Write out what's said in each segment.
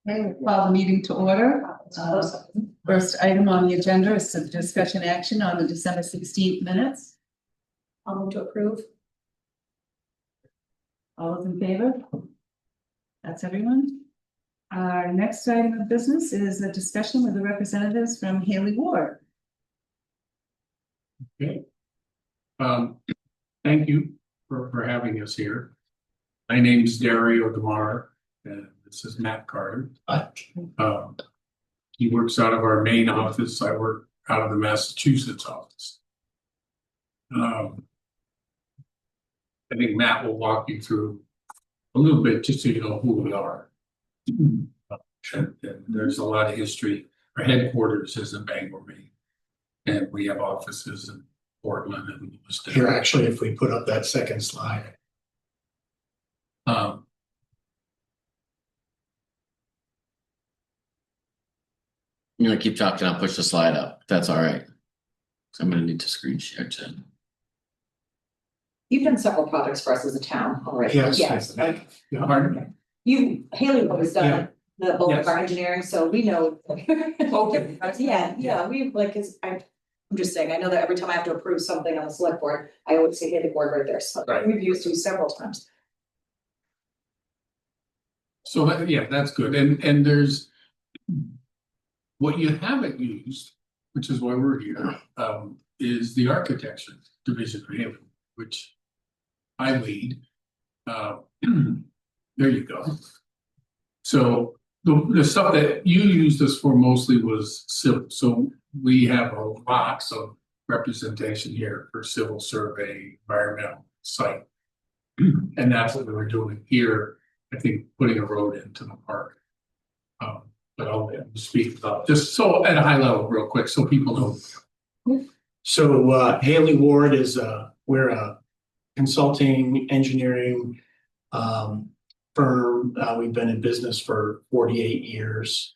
Okay, we'll call the meeting to order. First item on the agenda is some discussion action on the December 16th minutes. I'll move to approve. All those in favor? That's everyone. Our next item of business is a discussion with the representatives from Haley Ward. Okay. Thank you for having us here. My name is Dario DeMar, and this is Matt Carter. He works out of our main office. I work out of the Massachusetts office. I think Matt will walk you through a little bit just so you know who we are. And there's a lot of history. Our headquarters is in Bangor, Maine, and we have offices in Portland and Lewiston. Here, actually, if we put up that second slide. I'm gonna keep talking. I'll push the slide up. If that's all right. So I'm gonna need to screen share too. You've done several projects for us as a town already. Yes. Pardon? Haley has done the bulk of Yes. our engineering, so we know. Okay. Yeah, we like, I'm just saying, I know that every time I have to approve something on the select board, I always say Haley Board right there, so Right. we've used you several times. So that's good. And there's what you haven't used, which is why we're here, is the architecture division for him, which I lead. There you go. So the stuff that you used us for mostly was civil. So we have a lot of representation here for civil survey, environmental site. And that's what we were doing here. I think putting a road into the park. But I'll speak about just so at a high level real quick so people know. So Haley Ward is we're a consulting engineering firm. We've been in business for 48 years.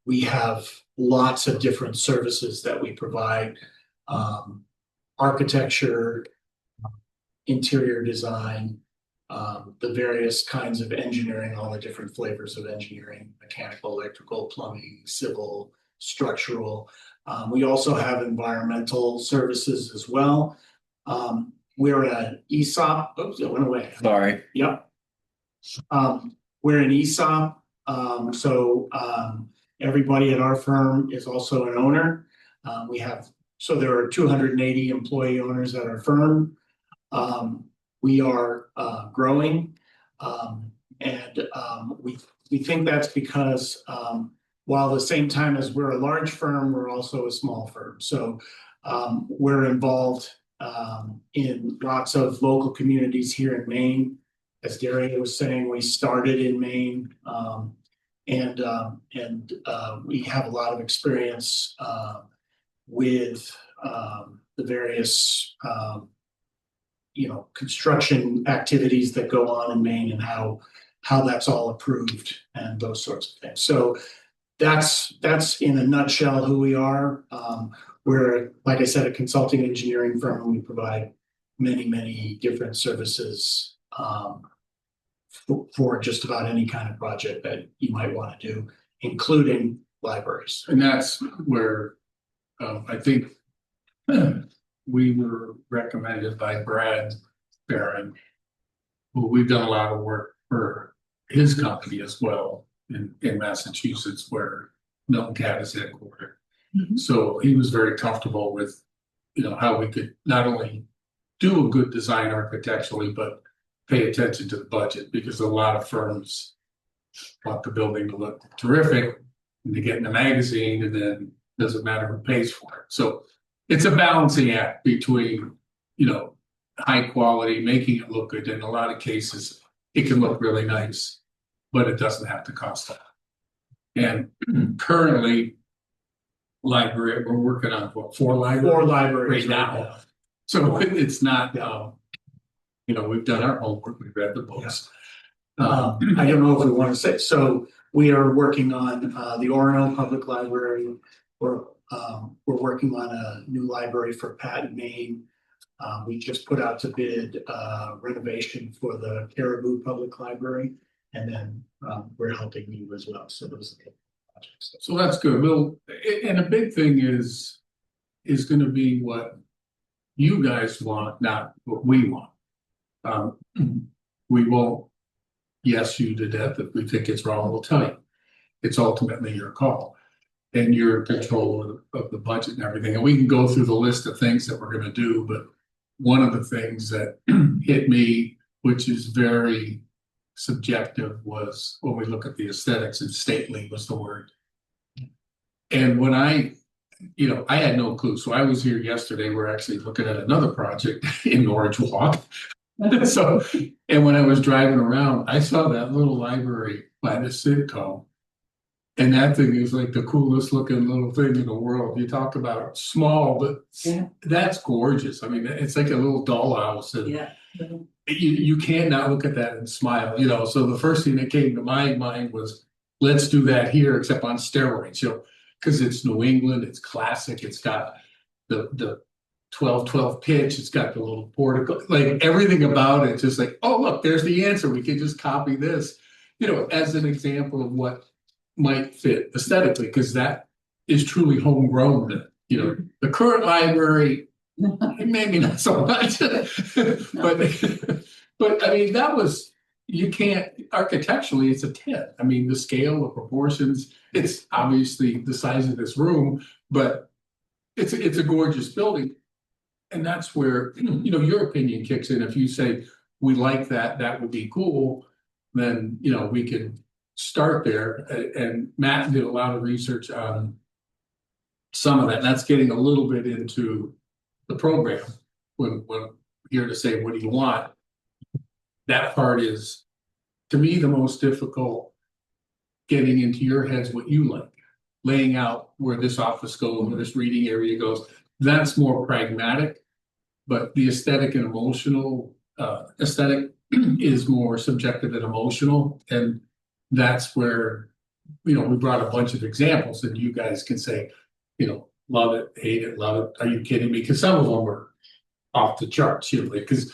We have lots of different services that we provide. Architecture, interior design, the various kinds of engineering, all the different flavors of engineering, mechanical, electrical, plumbing, civil, structural. We also have environmental services as well. We're an ESOP. Oops, it went away. Sorry. Yep. We're an ESOP. Everybody at our firm is also an owner. So there are 280 employee owners at our firm. We are growing, and we think that's because while at the same time as we're a large firm, we're also a small firm. So we're involved in lots of local communities here in Maine. As Dario was saying, we started in Maine, and we have a lot of experience with the various construction activities that go on in Maine and how that's all approved and those sorts of things. So that's in a nutshell who we are. We're, like I said, a consulting engineering firm. We provide many different services for just about any kind of project that you might want to do, including libraries. And that's where I think we were recommended by Brad Barron, who we've done a lot of work for his company as well in Massachusetts, where Milton Cat is headquartered. Mm-hmm. So he was very comfortable with, how we could not only do a good design architecturally, but pay attention to the budget, because a lot of firms want the building to look terrific and to get in the magazine, and then it doesn't matter who pays for it. So it's a balancing act between, high quality, making it look good. In a lot of cases, it can look really nice, but it doesn't have to cost that. And currently, we're working on four libraries? 4 libraries right now. So it's not, we've done our homework, we've read the books. I don't know if we want to say, so we are working on the Orono Public Library. We're working on a new library for Patton, Maine. We just put out to bid renovation for the Caribou Public Library. And then, we're helping you as well, so those are the projects. So that's good. Well, and a big thing is gonna be what you guys want, not what we want. Um, we won't yes you to death if we think it's wrong, we'll tell you. It's ultimately your call. And your control of the budget and everything. And we can go through the list of things that we're gonna do, but one of the things that hit me, which is very subjective, was when we look at the aesthetics, and stately was the word. And when I had no clue. So I was here yesterday. We're actually looking at another project in Norridgewock. So, and when I was driving around, I saw that little library by the Citco. And that thing is like the coolest looking little thing in the world. You talk about small, but Yeah. that's gorgeous. I mean, it's like a little dollhouse, and Yeah. you can't not look at that and smile, So the first thing that came to my mind was, let's do that here, except on steroids, because it's New England, it's classic, it's got the 12-12 pitch, it's got the little portico, like everything about it, just like, oh, look, there's the answer. We can just copy this, as an example of what might fit aesthetically, because that is truly homegrown. The current library, maybe not so much, but I mean, you can't, architecturally, it's a 10. I mean, the scale, the proportions, it's obviously the size of this room, but it's a gorgeous building. And that's where, your opinion kicks in. If you say, we like that would be cool, then, we can start there. And Matt did a lot of research on some of that. And that's getting a little bit into the program. When here to say, what do you want? That part is, to me, the most difficult, getting into your heads what you like, laying out where this office goes, where this reading area goes. That's more pragmatic, but the aesthetic and emotional, aesthetic is more subjective and emotional. And that's where, we brought a bunch of examples and you guys can say, love it, hate it, love it. Are you kidding me? Because some of them were off the charts, because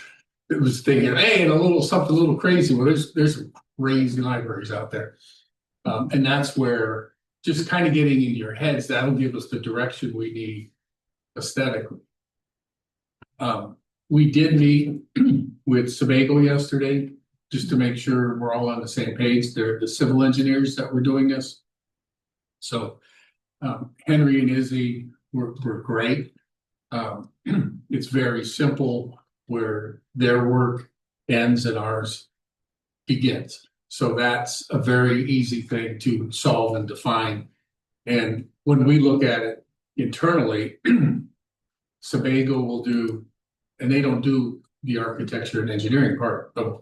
it was thinking, hey, and something a little crazy. Well, there's some crazy libraries out there. And that's where just kind of getting in your heads, that'll give us the direction we need aesthetically. We did meet with Sebago yesterday, just to make sure we're all on the same page. They're the civil engineers that were doing this. So Henry and Izzy were great. It's very simple, where their work ends and ours begins. So that's a very easy thing to solve and define. And when we look at it internally, Sebago will do, and they don't do the architecture and engineering part of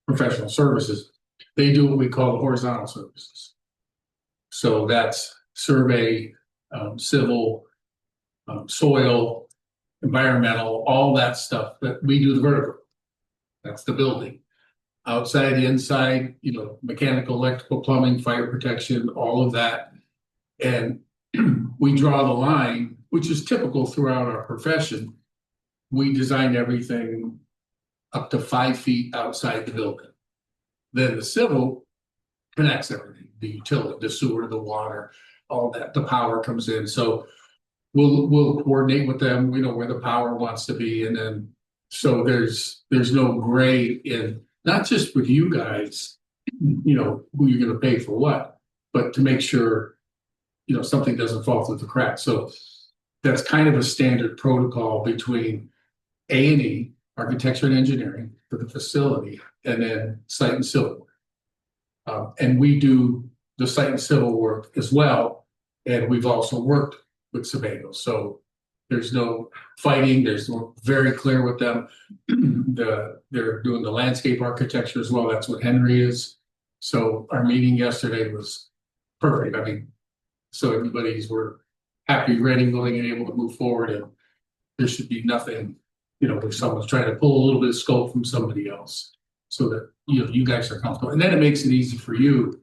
professional services. They do what we call horizontal services. So that's survey, civil, soil, environmental, all that stuff that we do the vertical. That's the building. Outside, inside, mechanical, electrical, plumbing, fire protection, all of that. And we draw the line, which is typical throughout our profession. We design everything up to 5 feet outside the building. Then the civil connects everything, the utility, the sewer, the water, all that, the power comes in. So we'll coordinate with them, where the power wants to be. And then, so there's no gray in, not just with you guys, who you're going to pay for what, but to make sure, something doesn't fall through the cracks. So that's kind of a standard protocol between A&E, architecture and engineering, for the facility, and then site and civil. And we do the site and civil work as well. And we've also worked with Sebago. So there's no fighting. We're very clear with them. They're doing the landscape architecture as well. That's what Henry is. So our meeting yesterday was perfect. I mean, so we're happy, ready, willing, and able to move forward. And there should be nothing, where someone's trying to pull a little bit of scope from somebody else, so that, you guys are comfortable. And then it makes it easy for you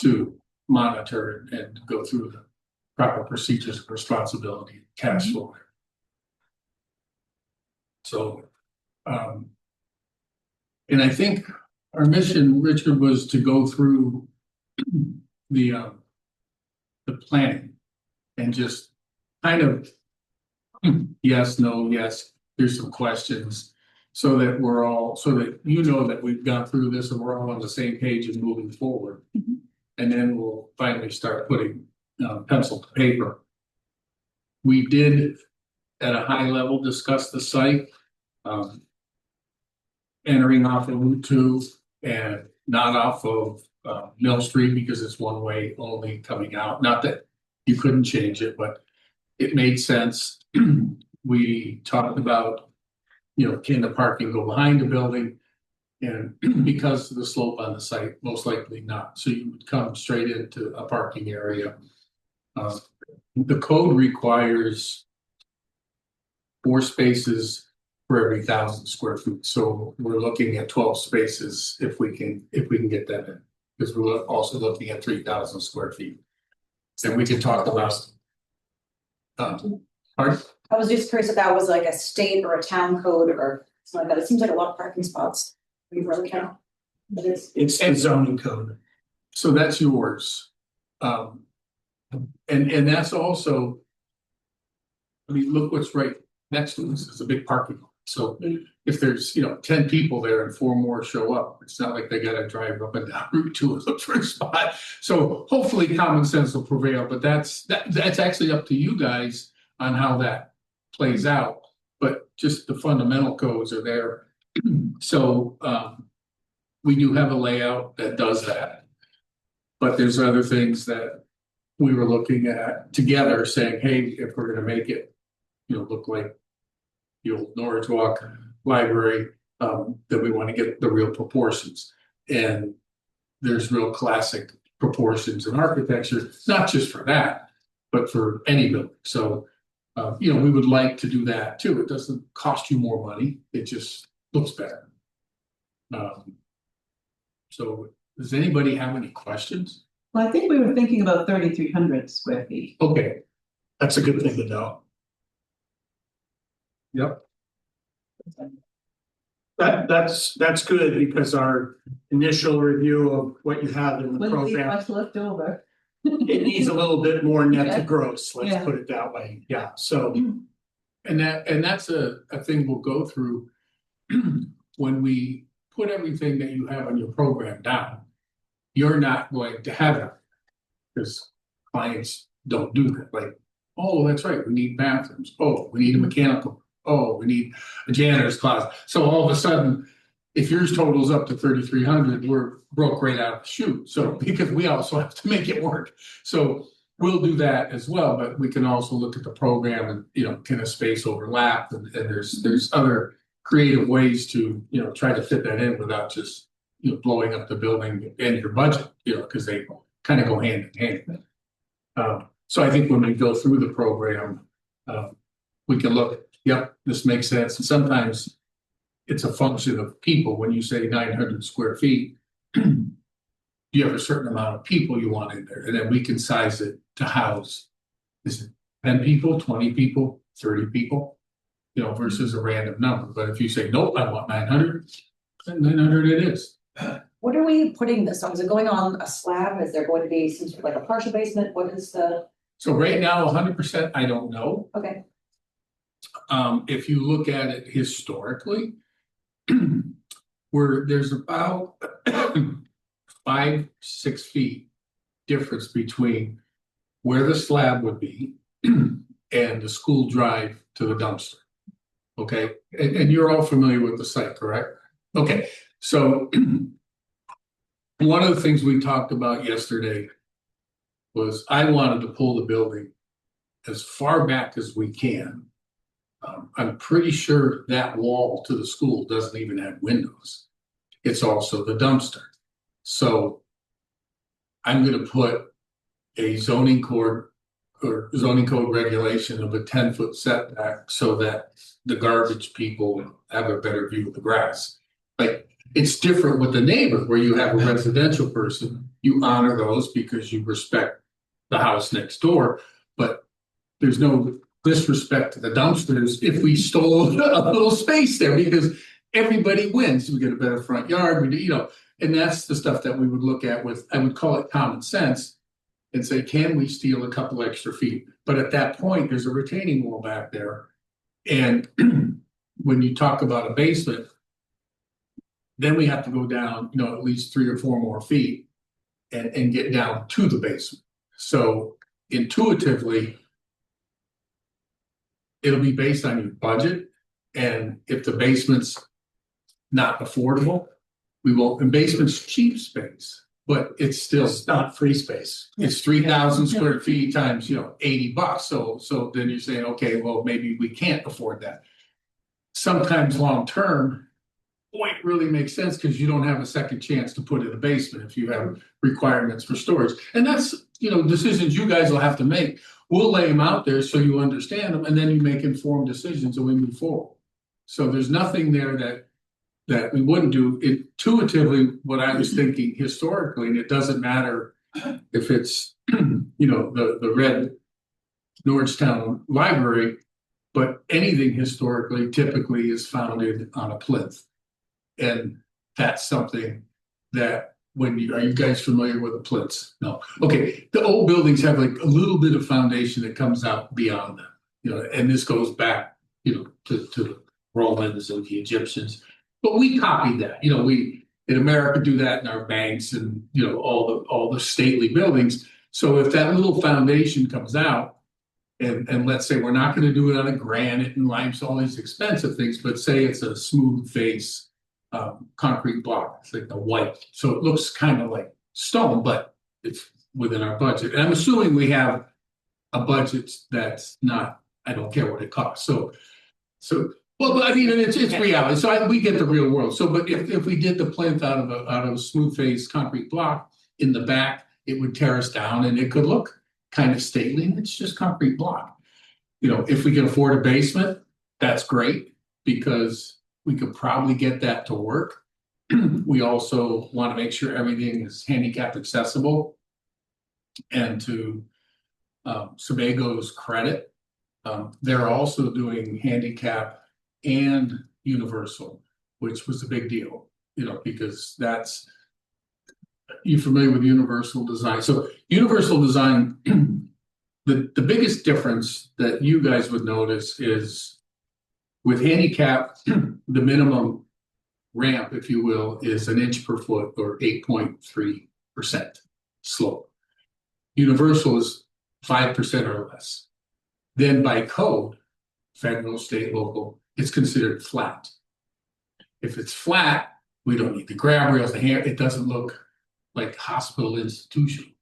to monitor and go through the proper procedures of responsibility, cash flow. So, and I think Our mission, Richard, was to go through the planning and just kind of yes, no, yes, here's some questions. So that you know that we've gone through this and we're all on the same page and moving forward. Mhm. And then we'll finally start putting pencil to paper. We did, at a high level, discuss the site. Entering off of Route 2 and not off of Mill Street because it's one way only coming out. Not that you couldn't change it, but it made sense. We talked about, can the parking go behind the building? And because of the slope on the site, most likely not. So you would come straight into a parking area. The code requires 4 spaces for every 1,000 square feet. So we're looking at 12 spaces if we can get that in, because we're also looking at 3,000 square feet. And we can talk about. Pardon? I was just curious if that was like a state or a town code or something like that. It seems like a lot of parking spots. We really count. It is. It's the zoning code. So that's yours. And that's also, I mean, look what's right next to us is a big parking lot. So if there's, 10 people there and 4 more show up, it's not like they gotta drive up and down Route 2 and look for a spot. So hopefully common sense will prevail, but that's actually up to you guys on how that plays out. But just the fundamental codes are there. So we do have a layout that does that. But there's other things that we were looking at together saying, hey, if we're gonna make it, look like the old Norridgewock library, that we want to get the real proportions. And there's real classic proportions in architecture, not just for that, but for any building. So, we would like to do that too. It doesn't cost you more money. It just looks better. So does anybody have any questions? Well, I think we were thinking about 3,300 square feet. Okay. That's a good thing to know. Yep. That's good because our initial review of what you have in the Wouldn't leave program, much left over. it needs a little bit more net to Okay. gross, let's Yeah. put it that way. Yeah, so And that's a thing we'll go through when we put everything that you have on your program down. You're not going to have it because clients don't do that. Like, oh, that's right, we need bathrooms. Oh, we need a mechanical. Oh, we need a janitor's closet. So all of a sudden, if yours totals up to 3,300, we're broke right out of the chute. So because we also have to make it work. So we'll do that as well, but we can also look at the program and, can a space overlap? And there's other creative ways to, try to fit that in without just, blowing up the building and your budget, because they kind of go hand in hand. So I think when we go through the program, we can look, yep, this makes sense. And sometimes it's a function of people. When you say 900 square feet, you have a certain amount of people you want in there, and then we can size it to house. Is it 10 people, 20 people, 30 people, versus a random number. But if you say, nope, I want 900, then 900 it is. What are we putting this on? Is it going on a slab? Is there going to be some sort of like a partial basement? What is the, So right now, 100%, I don't know. okay, If you look at it historically, where there's about 5-6 feet difference between where the slab would be and the school drive to the dumpster. Okay, and you're all familiar with the site, correct? Okay, so one of the things we talked about yesterday was I wanted to pull the building as far back as we can. I'm pretty sure that wall to the school doesn't even have windows. It's also the dumpster. So I'm going to put a zoning code regulation of a 10-foot setback so that the garbage people have a better view of the grass. Like, it's different with the neighbor where you have a residential person, you honor those because you respect the house next door, but there's no disrespect to the dumpsters if we stole a little space there, because everybody wins. We get a better front yard, we do, you know, and that's the stuff that we would look at with, I would call it common sense. And say, can we steal a couple extra feet? But at that point, there's a retaining wall back there. And when you talk about a basement, then we have to go down, you know, at least 3 or 4 more feet and get down to the basement. So intuitively, it'll be based on your budget. And if the basement's not affordable, we won't, and basement's cheap space, but it's still, It's not free space. it's 3,000 square feet times, you know, $80. So then you're saying, okay, well, maybe we can't afford that. Sometimes long term, boy, it really makes sense because you don't have a second chance to put in a basement if you have requirements for storage. And that's, you know, decisions you guys will have to make. We'll lay them out there so you understand them, and then you make informed decisions and we move forward. So there's nothing there that we wouldn't do. Intuitively, what I was thinking historically, and it doesn't matter if it's, you know, the red Norristown Library, but anything historically typically is founded on a plinth. And that's something that are you guys familiar with the plinths? No. Okay. The old buildings have like a little bit of foundation that comes out beyond them, you know, and this goes back, you know, to the Romans and the Egyptians. But we copied that, you know, we in America do that in our banks and, you know, all the stately buildings. So if that little foundation comes out, and let's say we're not going to do it on a granite and limestone, all these expensive things, but say it's a smooth face concrete block, it's like the white, so it looks kind of like stone, but it's within our budget. And I'm assuming we have a budget that's not, I don't care what it costs. So well, but I mean, it's reality. So we get the real world. So, but if we did the plinth out of a smooth face concrete block in the back, it would tear us down and it could look kind of stately. And it's just concrete block. You know, if we can afford a basement, that's great because we could probably get that to work. We also want to make sure everything is handicap accessible. And to Sebago's credit, they're also doing handicap and universal, which was a big deal, you know, because that's, you familiar with universal design? So universal design, the biggest difference that you guys would notice is with handicap, the minimum ramp, if you will, is 1 inch per foot or 8.3% slope. Universal is 5% or less. Then by code, federal, state, local, it's considered flat. If it's flat, we don't need the grab rails, the hair, it doesn't look like hospital institution.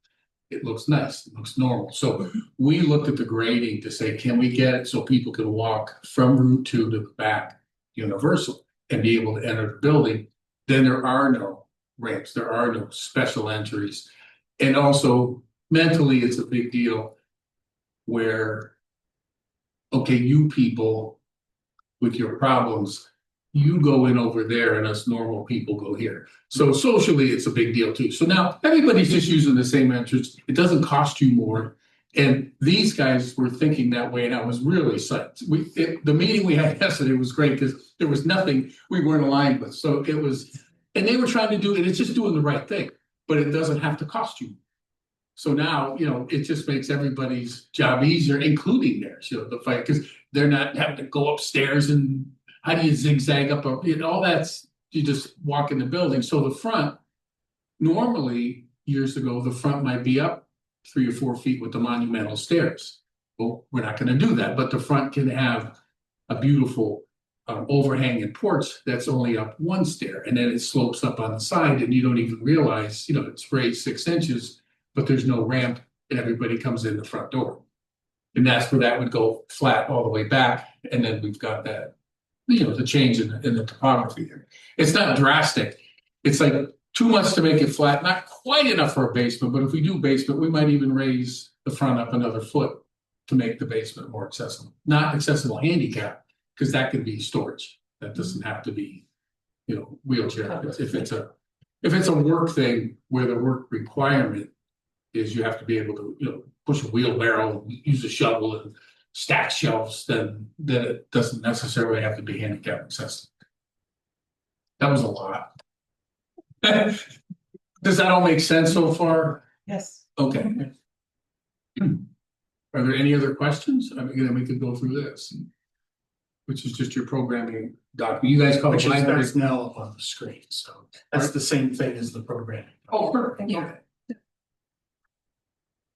It looks nice, it looks normal. So we looked at the grading to say, can we get it so people can walk from Route 2 to the back universal and be able to enter the building? Then there are no ramps, there are no special entries. And also mentally, it's a big deal where, okay, you people with your problems, you go in over there and us normal people go here. So socially, it's a big deal too. So now everybody's just using the same entrance. It doesn't cost you more. And these guys were thinking that way, and I was really psyched. The meeting we had yesterday was great because there was nothing we weren't aligned with. So it was, and they were trying to do it, and it's just doing the right thing, but it doesn't have to cost you. So now, you know, it just makes everybody's job easier, including theirs, you know, the fight, because they're not having to go upstairs and how do you zigzag up, you know, all that's, you just walk in the building. So the front, normally, years ago, the front might be up 3 or 4 feet with the monumental stairs. Well, we're not going to do that, but the front can have a beautiful overhanging porch that's only up 1 stair, and then it slopes up on the side, and you don't even realize, you know, it's raised 6 inches, but there's no ramp, and everybody comes in the front door. And that's where that would go flat all the way back, and then we've got that, you know, the change in the topography there. It's not drastic. It's like too much to make it flat, not quite enough for a basement, but if we do basement, we might even raise the front up another foot to make the basement more accessible. Not accessible handicap, because that could be storage. That doesn't have to be, you know, wheelchair. If it's a work thing where the work requirement is you have to be able to, you know, push a wheelbarrow, use a shovel and stack shelves, then it doesn't necessarily have to be handicap accessible. That was a lot. Does that all make sense so far? Yes. Okay. Are there any other questions? I mean, then we could go through this. Which is just your programming document. You guys call it Which is, library. that's now up on the screen, so that's the same thing as the programming. Oh, perfect. Yeah.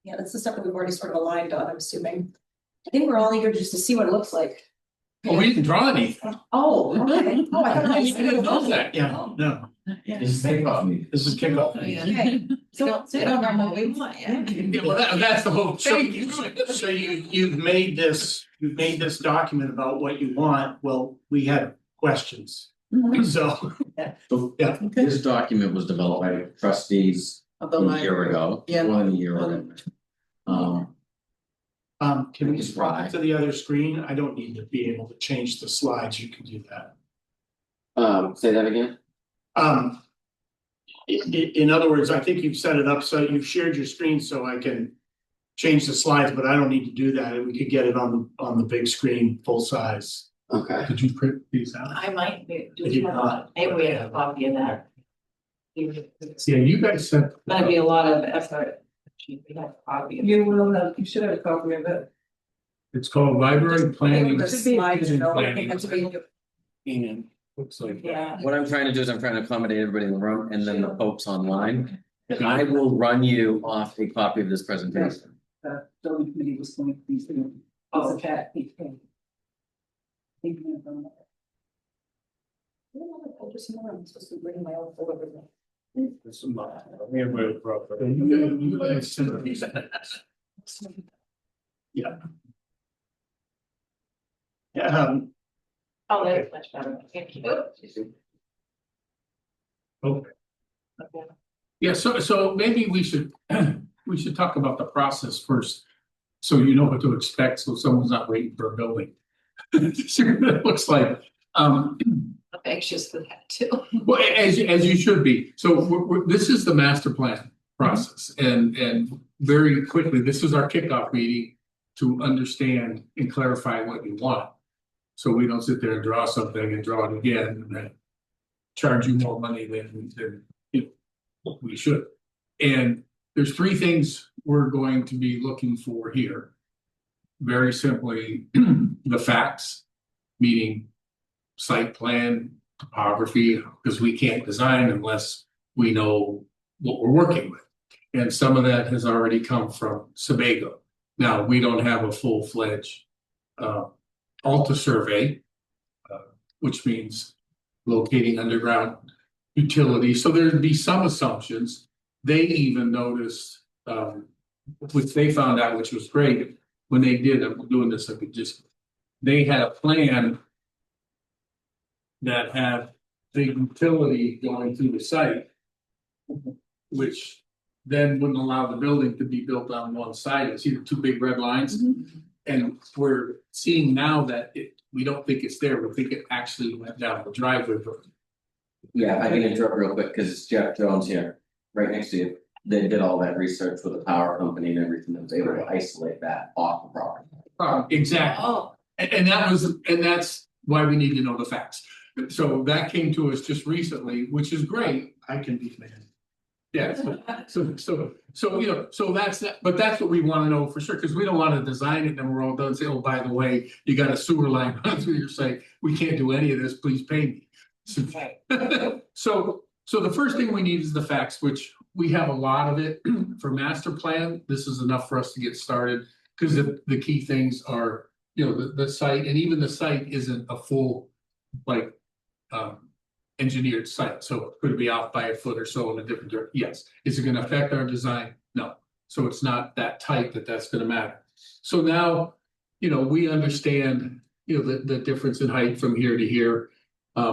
Yeah, that's the stuff that we've already sort of aligned on, I'm assuming. I think we're all eager just to see what it looks like. Oh, we didn't draw anything. Oh, okay. Oh, I thought I I didn't know that. Yeah, no, This is kickoff meeting. this is kickoff. Okay, so we don't know what we want yet. Yeah, well, that's the whole thing. So you've made this document about what you want, well, we had questions, so. So Yeah. this document was developed by trustees Of the a year ago, Yeah. more than a year ago. Can we Just just swap try. it to the other screen? I don't need to be able to change the slides, you can do that. Say that again? In other words, I think you've set it up so you've shared your screen so I can change the slides, but I don't need to do that, and we could get it on the big screen, full size. Okay. Did you print these out? I might be, do If you have, want. maybe we have a copy of that. It's Yeah, you guys sent. gonna be a lot of effort. We have a copy of it. You will have, you should have a copy of it. It's called library planning. The slides, you know, Planning. That's what we do. And looks like. Yeah. What I'm trying to do is I'm trying to accommodate everybody in the room and then the folks online. I will run you off a copy of this presentation. The building committee was going to be through. Oh. It's a chat. Thinking of them. I'm supposed to bring my own folder with me. You guys sent these. Yeah. Oh, that's much better. Thank you. Okay. Okay. Yeah, so maybe we should talk about the process first. So you know what to expect, so someone's not waiting for a building. See what it looks like. I'm anxious for that too. Well, as you should be. So this is the master plan process, and very quickly, this is our kickoff meeting to understand and clarify what you want. So we don't sit there and draw something and draw it again and then charge you more money than we should. And there's three things we're going to be looking for here. Very simply, the facts, meaning site plan, topography, because we can't design unless we know what we're working with. And some of that has already come from Sebago. Now, we don't have a full-fledged Alta survey, which means locating underground utilities. So there'd be some assumptions. They even noticed, which they found out, which was great, when they did, I'm doing this, I could just, they had a plan that had the utility going through the site, which then wouldn't allow the building to be built on one side. It's either two big red lines. And we're seeing now that we don't think it's there, we think it actually went down the driveway. Yeah, if I can interrupt real quick, because it's Jeff Jones here, right next to you. They did all that research with the power company and everything, that was able to isolate that off the property. Exactly. Oh, And that's why we need to know the facts. So that came to us just recently, which is great. I can be man. Yeah, so you know, so that's that, but that's what we want to know for sure, because we don't want to design it and then we're all done and say, oh, by the way, you got a sewer line run through your site. We can't do any of this, please pay me. right. So the first thing we need is the facts, which we have a lot of it for master plan. This is enough for us to get started, because the key things are, you know, the site, and even the site isn't a full, like, engineered site, so it could be off by a foot or so in a different direction. Yes. Is it gonna affect our design? No. So it's not that tight that's gonna matter. So now, you know, we understand, you know, the difference in height from here to here.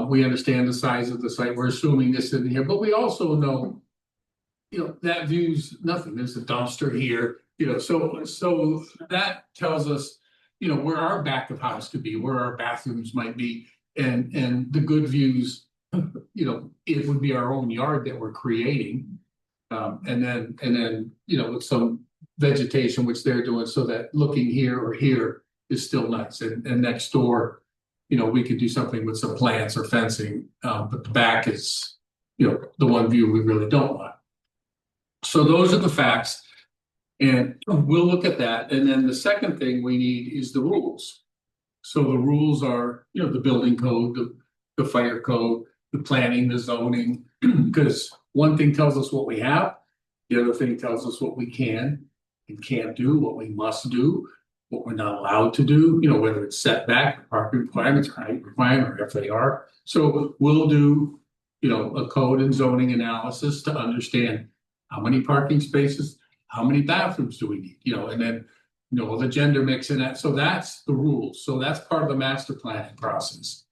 We understand the size of the site. We're assuming this in here, but we also know, you know, that view's nothing. There's a dumpster here, you know, so that tells us, you know, where our back of house could be, where our bathrooms might be, and the good views, you know, it would be our own yard that we're creating. And then, you know, with some vegetation, which they're doing, so that looking here or here is still nice. And next door, we could do something with some plants or fencing, but the back is, the one view we really don't want. So those are the facts, and we'll look at that. And then the second thing we need is the rules. So the rules are, the building code, the fire code, the planning, the zoning, because one thing tells us what we have, the other thing tells us what we can and can't do, what we must do, what we're not allowed to do, whether it's setback, parking requirements, height requirement, or FAR. So we'll do, a code and zoning analysis to understand how many parking spaces, how many bathrooms do we need, and then, the gender mix in that. So that's the rules. So that's part of the master planning process.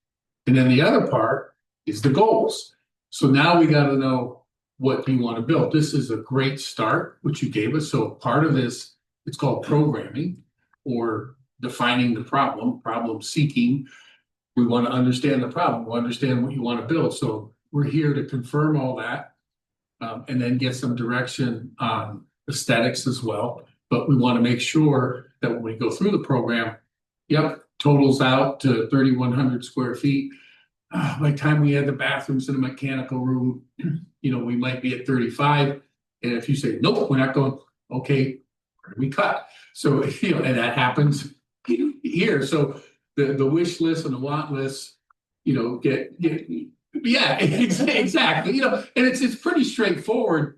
And then the other part is the goals. So now we got to know what you want to build. This is a great start, which you gave us. So part of this, it's called programming, or defining the problem seeking. We want to understand the problem, we understand what you want to build. So we're here to confirm all that, and then get some direction on aesthetics as well. But we want to make sure that when we go through the program, totals out to 3,100 square feet. By the time we add the bathrooms and the mechanical room, we might be at 35. And if you say, nope, we're not going, okay, where do we cut? So, and that happens here. So the wish list and the want list, exactly. And it's pretty straightforward.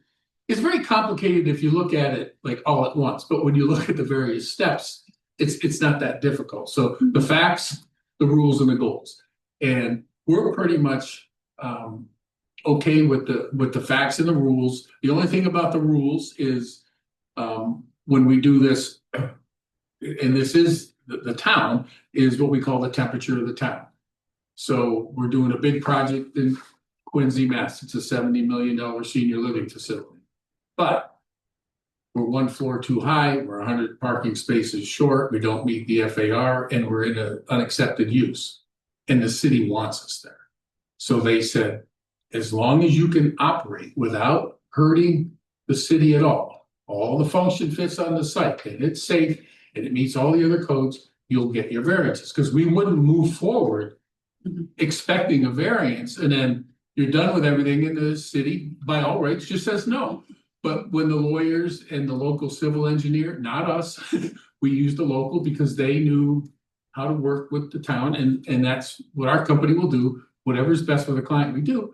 It's very complicated if you look at it like all at once, but when you look at the various steps, it's not that difficult. So the facts, the rules, and the goals. And we're pretty much okay with the facts and the rules. The only thing about the rules is when we do this, and this is the town, is what we call the temperature of the town. So we're doing a big project in Quincy, Mass. It's a $70 million senior living facility. But we're one floor too high, we're 100 parking spaces short, we don't meet the FAR, and we're in an unaccepted use. And the city wants us there. So they said, as long as you can operate without hurting the city at all the function fits on the site, and it's safe, and it meets all the other codes, you'll get your variances. Because we wouldn't move forward expecting a variance, and then you're done with everything, and the city, by all rights, just says no. But when the lawyers and the local civil engineer, not us, we used the local because they knew how to work with the town, and that's what our company will do. Whatever's best for the client, we do.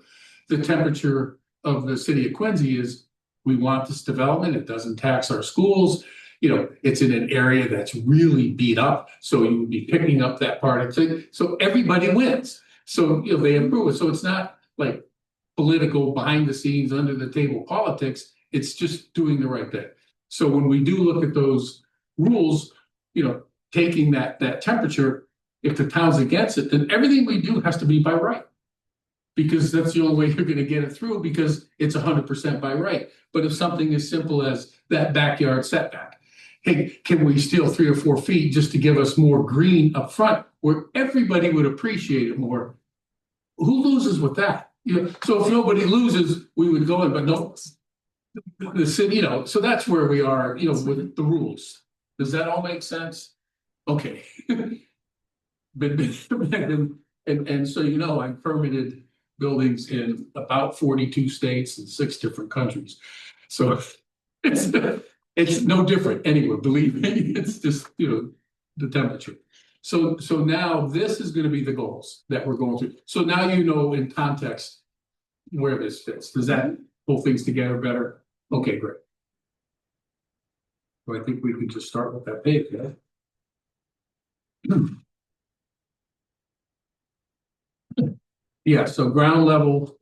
The temperature of the city of Quincy is, we want this development. It doesn't tax our schools. It's in an area that's really beat up. So you would be picking up that part of thing. So everybody wins. So they approve it. So it's not like political, behind the scenes, under the table politics. It's just doing the right thing. So when we do look at those rules, taking that temperature, if the town's against it, then everything we do has to be by right. Because that's the only way you're going to get it through, because it's 100% by right. But if something as simple as that backyard setback, hey, can we steal 3 or 4 feet just to give us more green up front, where everybody would appreciate it more? Who loses with that? So if nobody loses, we would go in, but no, the city, so that's where we are, with the rules. Does that all make sense? Okay. And so, I've permitted buildings in about 42 states and 6 different countries. So it's no different anywhere, believe me. It's just, the temperature. So now this is going to be the goals that we're going through. So now in context where this fits. Does that pull things together better? Okay, great. So I think we can just start with that page, yeah? Yeah, so ground level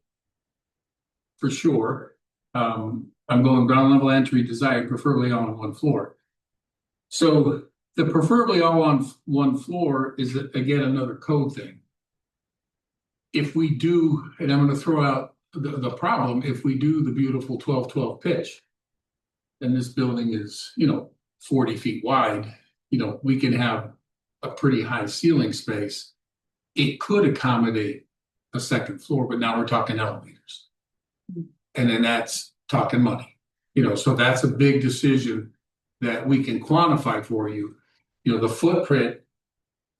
for sure. I'm going ground level entry desired, preferably all on one floor. So the preferably all on one floor is again another code thing. If we do, and I'm going to throw out the problem, if we do the beautiful 12-12 pitch, and this building is 40 feet wide, we can have a pretty high ceiling space. It could accommodate a second floor, but now we're talking elevators. And then that's talking money. So that's a big decision that we can quantify for you. The footprint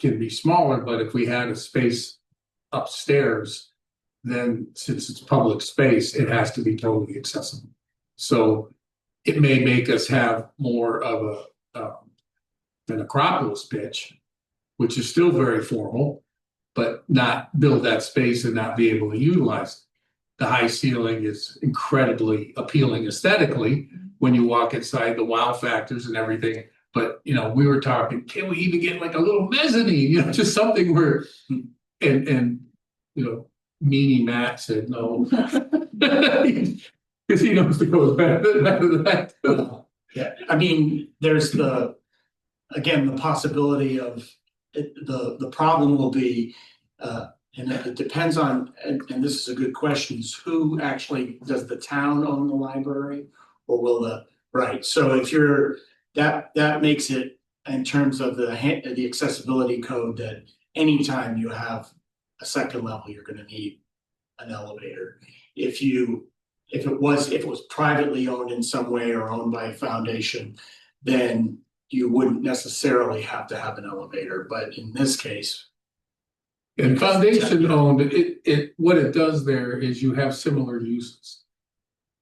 can be smaller, but if we had a space upstairs, then since it's public space, it has to be totally accessible. So it may make us have more of an Acropolis pitch, which is still very formal, but not build that space and not be able to utilize it. The high ceiling is incredibly appealing aesthetically when you walk inside, the wow factors and everything. But, you know, we were talking, can we even get like a little mezzanine, you know, just something where, and, you know, Meanie Matt said no. Because he knows the goes better than that. Yeah, I mean, there's the possibility of the problem will be, and it depends on, and this is a good question, is who actually, does the town own the library? Or will right, so if you're, that makes it in terms of the accessibility code that anytime you have a second level, you're gonna need an elevator. If it was privately owned in some way or owned by a foundation, then you wouldn't necessarily have to have an elevator, but in this case. And foundation owned, what it does there is you have similar uses.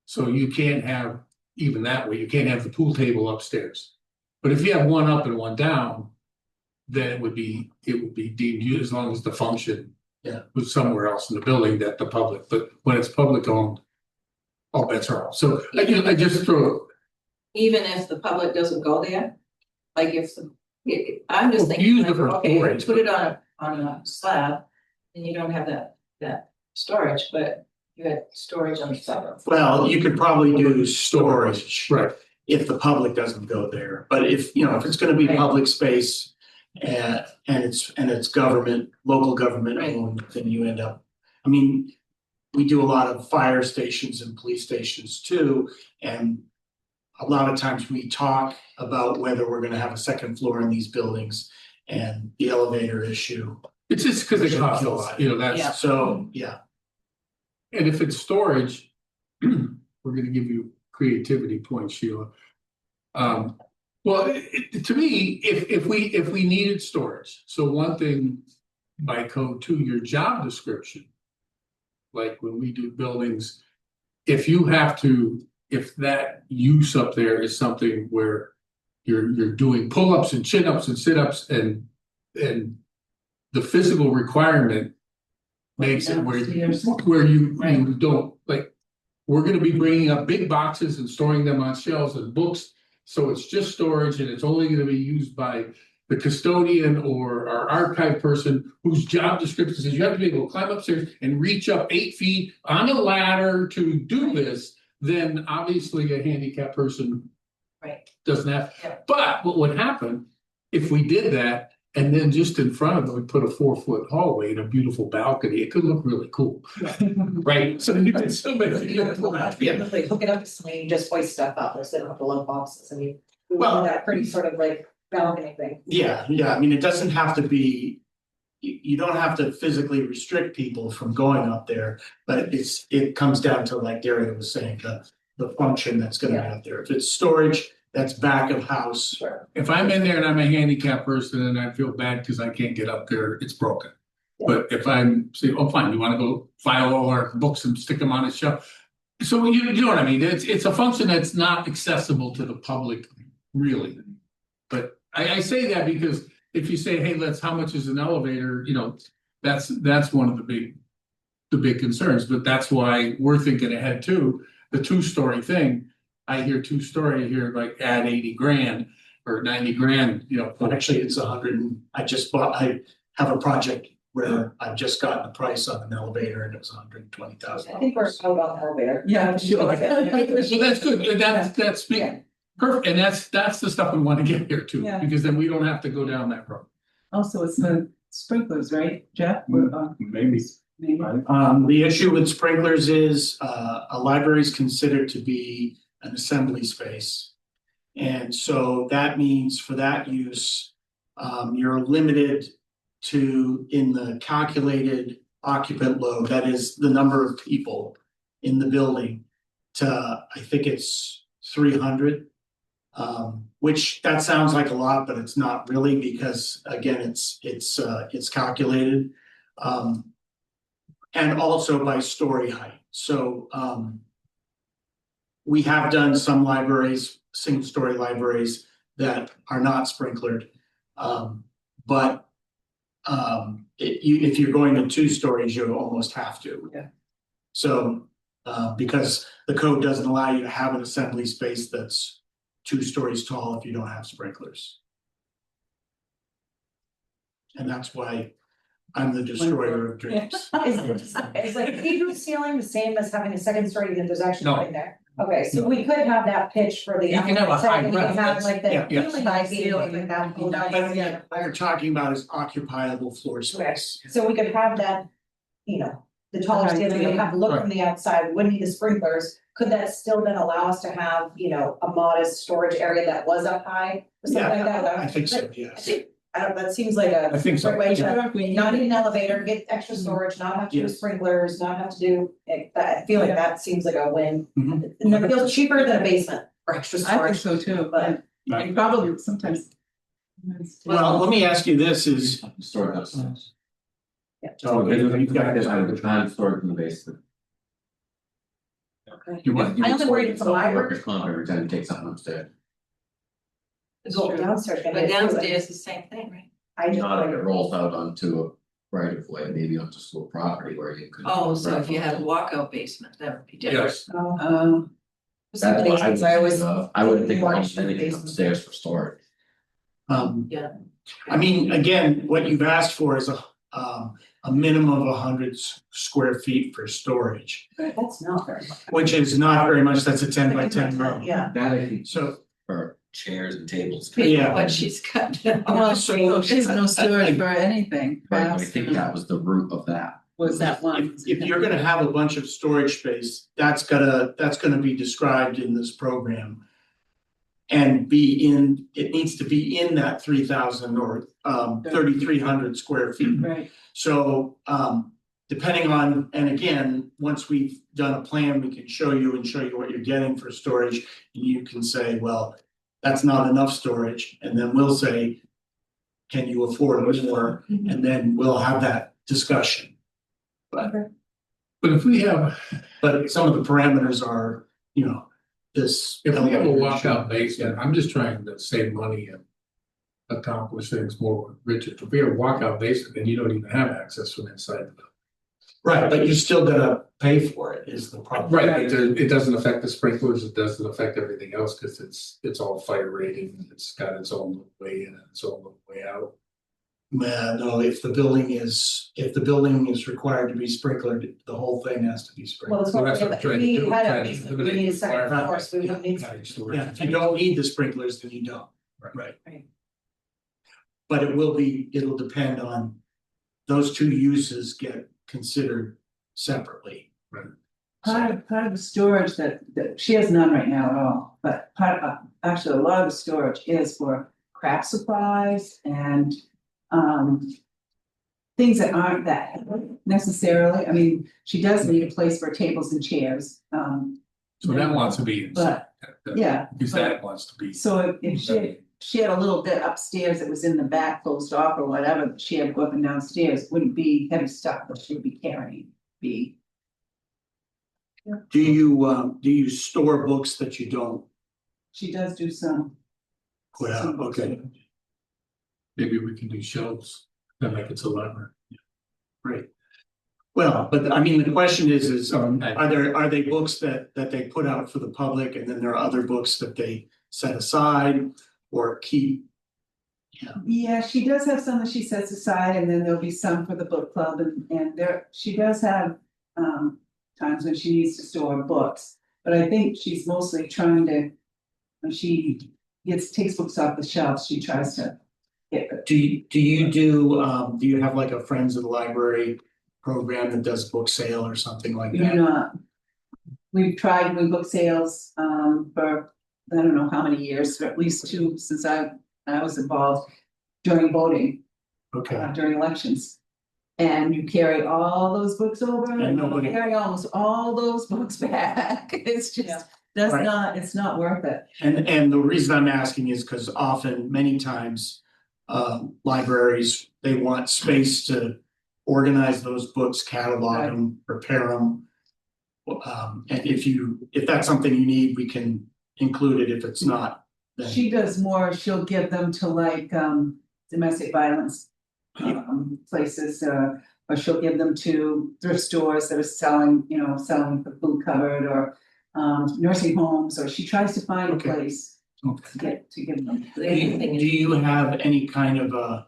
So you can't have, even that way, you can't have the pool table upstairs. But if you have one up and one down, then it would be deemed used as long as the function was somewhere else in the building that the public, but when it's public owned, all bets are off. So I just throw. Even if the public doesn't go there, like I'm just thinking, Use like, it for okay, storage. put it on a slab, and you don't have that storage, but you had storage on the side. Well, you could probably do storage. Right. If the public doesn't go there, but if it's gonna be Right. public space. And it's government, local government Right. owned, then you end up, I mean. We do a lot of fire stations and police stations too, and. A lot of times we talk about whether we're gonna have a second floor in these buildings and the elevator issue. It's just because it costs a lot, you know, that's. Yeah. So, yeah, And if it's storage, we're gonna give you creativity points, Sheila. Well, to me, if we needed storage, so one thing by code too, your job description. Like when we do buildings, if that use up there is something where you're doing pull-ups and chin-ups and sit-ups and the physical requirement makes it where you don't, like, we're gonna be bringing up big boxes and storing them on shelves and books. So it's just storage and it's only gonna be used by the custodian or our archive person whose job description says you have to be able to climb upstairs and reach up 8 feet on a ladder to do this, then obviously a handicapped person doesn't have. Yeah. But what would happen if we did that and then just in front of it, we put a 4-foot hallway and a beautiful balcony, it could look really cool. Right, so you could still make it look cool. Like hook it up to something, you just hoist stuff up, instead of have to load boxes, I mean. Well- That pretty sort of like balcony thing. yeah, I mean, it doesn't have to be. You don't have to physically restrict people from going up there, but it comes down to, like Daria was saying, the function that's gonna be out there. If it's storage, that's back of house. Sure. If I'm in there and I'm a handicapped person and I feel bad because I can't get up there, it's broken. But if I'm saying, oh, fine, you wanna go file all our books and stick them on a shelf? So you know what I mean? It's a function that's not accessible to the public, really. But I say that because if you say, hey, how much is an elevator, you know, that's one of the big concerns, but that's why we're thinking ahead too. The 2-story thing, I hear 2-story here, like add 80 grand or 90 grand, you know. But actually, it's 100. I have a project where I've just gotten the price on an elevator and it was $120,000. I think we're out on the elevator. Yeah. So that's good, and that's Yeah. perfect, and that's the stuff we want to get here too, Yeah. because then we don't have to go down that road. Also, it's the sprinklers, right, Jeff? Maybe. Maybe. The issue with sprinklers is, a library is considered to be an assembly space. And so that means for that use, you're limited to, in the calculated occupant load, that is the number of people in the building, to, I think it's 300. Which that sounds like a lot, but it's not really, because again, it's calculated. And also by story height, so we have done some libraries, single story libraries that are not sprinklered. But if you're going to 2 stories, you almost have to. Yeah. So because the code doesn't allow you to have an assembly space that's 2 stories tall if you don't have sprinklers. And that's why I'm the destroyer of dreams. Is like cathedral ceiling the same as having a second story that there's actually No. nothing there? Okay, so we could have that pitch for the. You can have a high We can have roof, like the. yeah, yes. High ceiling and that pull down. But what we're talking about is occupiable floor space. So we could have that, you know, the taller High ceiling, we ceiling. have a look from the outside, we wouldn't need the sprinklers. Could that still then allow us to have, you know, a modest storage area that was up high? Or something like that? I think so, I yes. think, I don't, that seems like a. I think so. great way to We not need an elevator, get extra storage, not have to do Yes. sprinklers, not have to do, I feel like that seems like a win. Mhm. And it feels cheaper than a basement for extra I think storage, so too, but. but you probably sometimes. Well, let me ask you this is, Store upstairs. oh, you've got I would time storage in the basement. You want, I only worried it's a library. Workers' comp every time you take something upstairs. Go downstairs. But downstairs, the same thing, right? I just. Not if it rolls out onto a right of way, maybe onto school property where you could. Oh, so if you had a walkout basement, that would be different. yes, That's what I would I always. think of. I wouldn't think Watch of the anything basement. upstairs for storage. Yeah. I mean, again, what you've asked for is a minimum of 100 square feet for storage, That's not very much. which is not very much, that's a 10 by 10 room. Yeah. That I think So, for chairs and tables. Yeah. What she's got. Well, so she has no storage for anything, Right, I perhaps, think that was the root of that. was that one. if you're gonna have a bunch of storage space, that's gonna be described in this program. And it needs to be in that 3,000 or 3,300 square feet. Right, So depending on, and again, once we've done a plan, we can show you what you're getting for storage. And you can say, well, that's not enough storage, and then we'll say, can you afford more? And then we'll have that discussion. but if we have, But some of the parameters are, you know, this. if we have a walkout basement, I'm just trying to save money and accomplish things more with Richard. If we have a walkout basement, then you don't even have access from inside the building. Right, but you're still gonna pay for it is the problem. Right, it doesn't affect the sprinklers, it doesn't affect everything else, because it's all fire rated, and it's got its own little way in and its own little way out. No, if the building is required to be sprinklered, the whole thing has to be Well, sprinkled. it's Well, what that's what I'm if trying to we do, had trying a to basement, we eliminate need a second requirement. floor, so we don't need. Cottage storage. Yeah, if you don't need the sprinklers, then you don't, right? Right. But it'll depend on, those 2 uses get considered separately. part of the storage that she has none right now at all, but actually, a lot of the storage is for craft supplies and things that aren't that heavy necessarily. I mean, she does need a place for tables and chairs, So that wants to be inside. but, yeah. Because that wants to be. So if she had a little bit upstairs that was in the back closed off or whatever, that she had to go up and downstairs, wouldn't be heavy stuff that she would be carrying, be. Do you store books that you don't She does do some. put out? Okay, Maybe we can do shelves, then make it a library. great. Well, but I mean, the question is, I- are they books that they put out for the public, and then there are other books that they set aside or keep? Yeah, she does have some that she sets aside, and then there'll be some for the book club, and she does have times when she needs to store books. But I think she's mostly trying to, when she takes books off the shelves, she tries to get. Do you have like a Friends of the Library program that does book sale or something like We do that? not. We've tried doing book sales for, I don't know how many years, for at least 2 since I was involved during voting, Okay, during elections. And you carry all those books over And and you nobody- carry almost all those books back. It's just, That's Right. not, it's not worth it. And the reason I'm asking is because often, many times, libraries, they want space to organize those books, catalog them, prepare them. And if that's something you need, we can include it. If it's not, then. She does more, she'll give them to like, domestic violence. Places, or she'll give them to thrift stores that are selling, selling the food cupboard or. Nursing homes, or she tries to find a Okay. place Okay. to give them. Do you have any kind of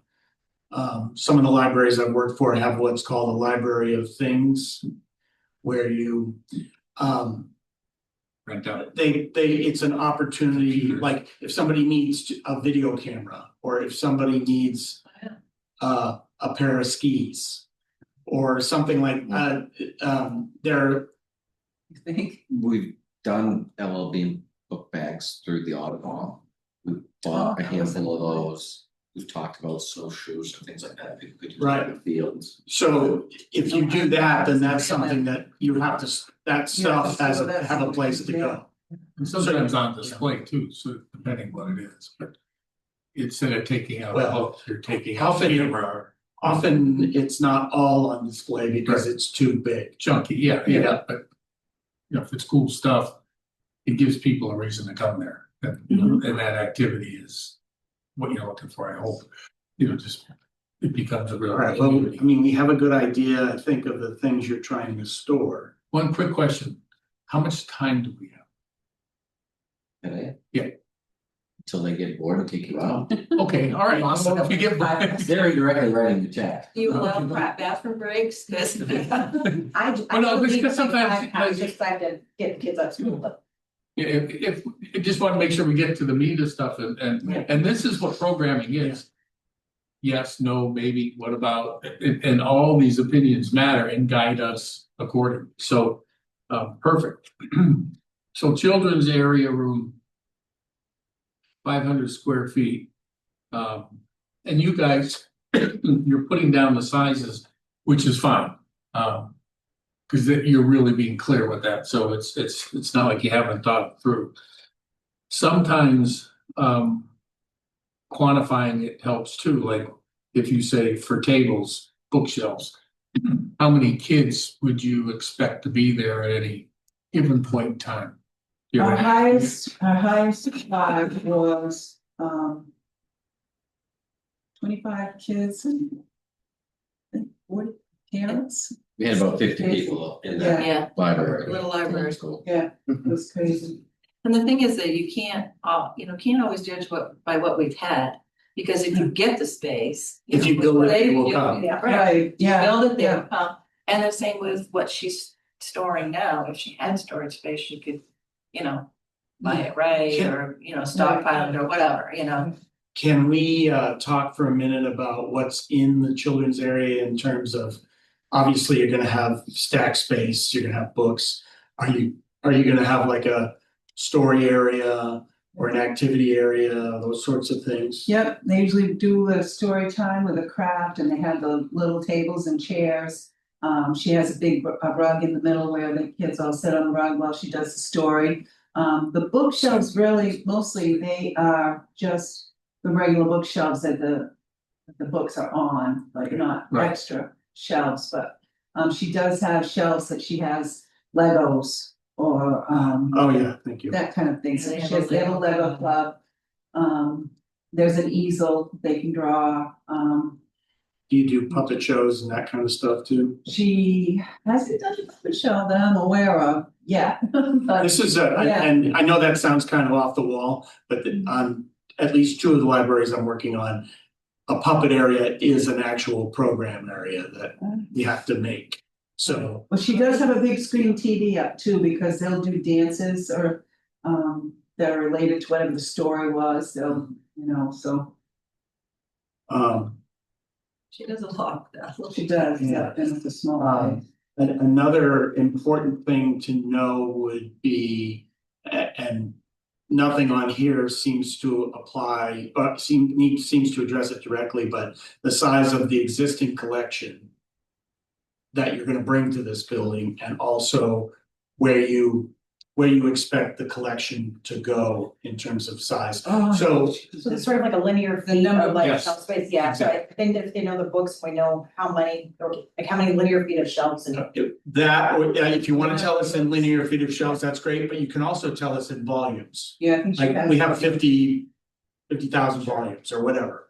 some of the libraries I've worked for have what's called a library of things? Where you, Rent out. it's an opportunity, like if somebody needs a video camera, or if somebody needs a pair of skis. Or something like, there, I think, We've done LLB book bags through the Audubon. We bought a handful of those. We've talked about snowshoes and things like that. People could use Right. in the fields. so if you do that, then that's something that you have to, that stuff has have a place to go. And sometimes on display too, so depending what it is, but. Instead of taking out a Well, book, you're taking out a often- camera. Often it's not all on display because it's too big. Chunky, yeah, but. If it's cool stuff, it gives people a reason to come there, and that activity is. What you're looking for, I hope, just, it becomes a real. All right, well, community. I mean, we have a good idea, I think, of the things you're trying to store. One quick question, how much time do we have? Today. Yeah. Until they get bored and take you out. Okay, all right, well, if you get. They're directly writing the check. Do you allow bathroom breaks? 'Cause- I no, believe because sometimes, 55 pounds like- just like to get kids out of school, but. Yeah, if, I just want to make sure we get to the meat of stuff and this is what programming is. Yes, no, maybe, what about, and all these opinions matter and guide us accordingly, so, perfect. So children's area room. 500 square feet. And you guys, you're putting down the sizes, which is fine. Because you're really being clear with that, so it's not like you haven't thought it through. Sometimes quantifying it helps too, like if you say for tables, bookshelves, how many kids would you expect to be there at any given point in time? our highest five was, 25 kids and. I think 40 parents, We had about 50 people in that Yeah, library. little library. yeah, it was crazy. And the thing is that you can't, can't always judge by what we've had, because if you get the space. If you build it, it will come. Yeah, right, Right, yeah. build it, they yeah. will come, and the same with what she's storing now, if she had storage space, she could, buy it right, Yeah. or, stockpile it or whatever, Can we talk for a minute about what's in the children's area in terms of, obviously, you're gonna have stack space, you're gonna have books. Are you gonna have like a story area or an activity area, those sorts of things? Yep, they usually do a story time with a craft and they have the little tables and chairs. She has a big rug in the middle where the kids all sit on the rug while she does the story. The bookshelves really, mostly they are just the regular bookshelves that the books are on, like not Right. extra shelves, but she does have shelves that she has Legos or Oh, yeah, thank you. that kind of thing. Yeah, So they have she has, a they have a Lego Lego club. There's an easel they can draw. Do you do puppet shows and that kind of stuff too? She hasn't done a puppet show that I'm aware of yet. But This is Yeah. and I know that sounds kind of off the wall, but on at least two of the libraries I'm working on, a puppet area is an actual program area that you have to make. So, Well, she does have a big screen TV up too, because they'll do dances or that are related to whatever the story was, they'll, so She does a lot of that. she does, yeah, and it's a small eye. another important thing to know would be, and nothing on here seems to apply, seems to address it directly, but the size of the existing collection that you're gonna bring to this building, and also where you where you expect the collection to go in terms of size. Oh, So So it's sort of like a linear The feet number, of like yes. shelf space, yeah, so I think that if they know the books, we know how many, or like how many linear feet of shelves and. that, or if you wanna tell us in linear feet of shelves, that's great, but you can also tell us in volumes. yeah, I think she Like, has. we have 50,000 volumes or whatever.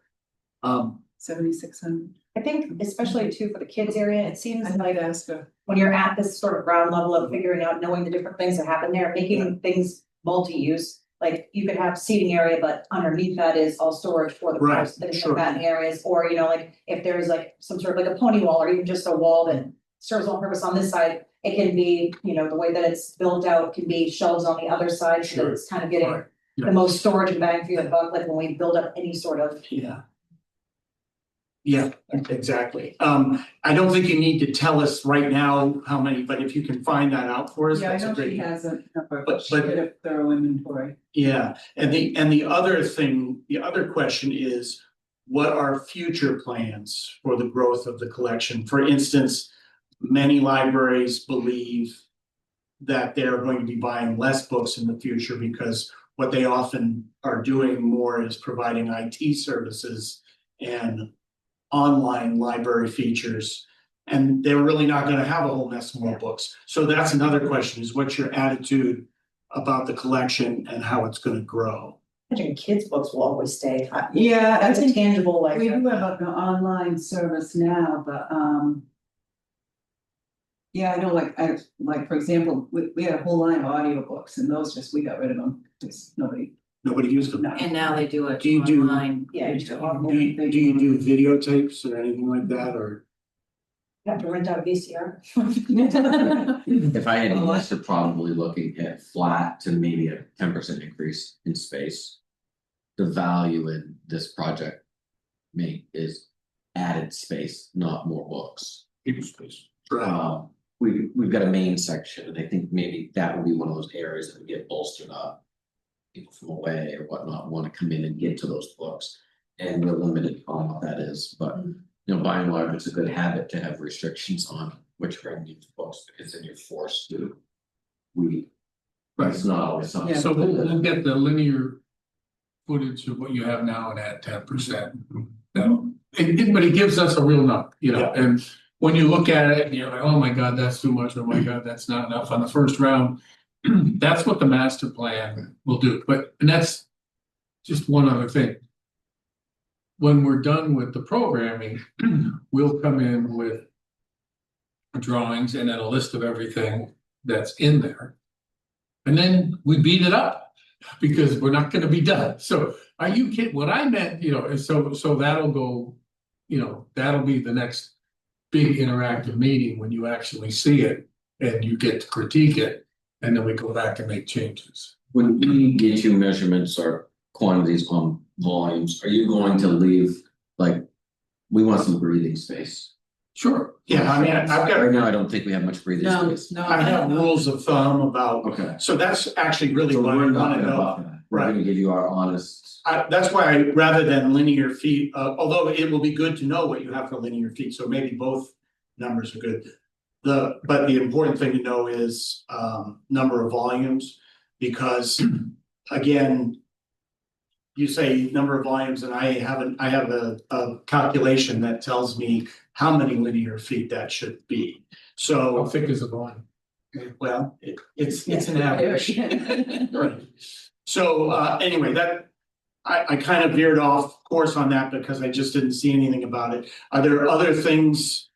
7,600. I think especially too for the kids area, it seems I like might ask her. when you're at this sort of ground level of figuring out, knowing the different things that happen there, making things multi-use. Like you could have seating area, but underneath that is all storage for the Right, cars that is sure. in fattening areas, or you know, like if there's like some sort of like a pony wall or even just a wall that serves one purpose on this side. It can be, you know, the way that it's built out can be shelves on the other side, so that Sure. it's kind of getting Right. the most storage and bang for your buck, like when we build up any sort of. Yeah. Yeah, exactly. I don't think you need to tell us right now how many, but if you can find that out for us, Yeah, I that's a know she great. has a number, But- but she but- did a thorough inventory. Yeah, and the other thing, the other question is, what are future plans for the growth of the collection? For instance, many libraries believe that they're going to be buying less books in the future because what they often are doing more is providing IT services and online library features. And they're really not gonna have a whole mess more books. So that's another question, is what's your attitude about the collection and how it's gonna grow? I think kids' books will always stay. Yeah, I That's a think tangible, like. we do have an online service now, but yeah, I know, like, for example, we had a whole line of audiobooks and those just, we got rid of them, because nobody. Nobody used them. No. And now they do it Do you do- online. Yeah, you Do Do you do videotapes or anything like that, or? have to rent out a VCR. If I had to Oh, guess, they're probably looking at flat to maybe a 10% increase in space. The value in this project is added space, not more books. People space. We've got a main section, and I think maybe that would be one of those areas that would get bolstered up. People from away or whatnot wanna come in and get to those books, and we're limited on what that is, but. You know, by and large, it's a good habit to have restrictions on which bring you to books, because then you're forced to. It's not always something. Yeah. So we'll get the linear footage of what you have now and add 10%. But it gives us a real number, you know, Yeah. and when you look at it, you're like, oh my God, that's too much, oh my God, that's not enough on the first round. That's what the master plan will do, and that's just one other thing. When we're done with the programming, we'll come in with drawings and then a list of everything that's in there. And then we beat it up because we're not gonna be done. So are you kidding? What I meant, you know, is so that'll go, you know, that'll be the next big interactive meeting when you actually see it and you get to critique it, and then we go back and make changes. When we get you measurements or quantities on volumes, are you going to leave, like, we want some breathing space? Sure. Yeah, I mean, I've Right got, now, I don't think we have much breathing No, space. no. I have rules of thumb about, Okay. so that's actually really So what I we're not wanna gonna know. buff that. We're gonna give you our honest. That's why rather than linear feet, although it will be good to know what you have for linear feet, so maybe both numbers are good. But the important thing to know is number of volumes, because again. You say number of volumes, and I have a calculation that tells me how many linear feet that should be. How So, thick is the volume? well, it's an average. Right. So anyway, that I kind of veered off course on that because I just didn't see anything about it. Are there other things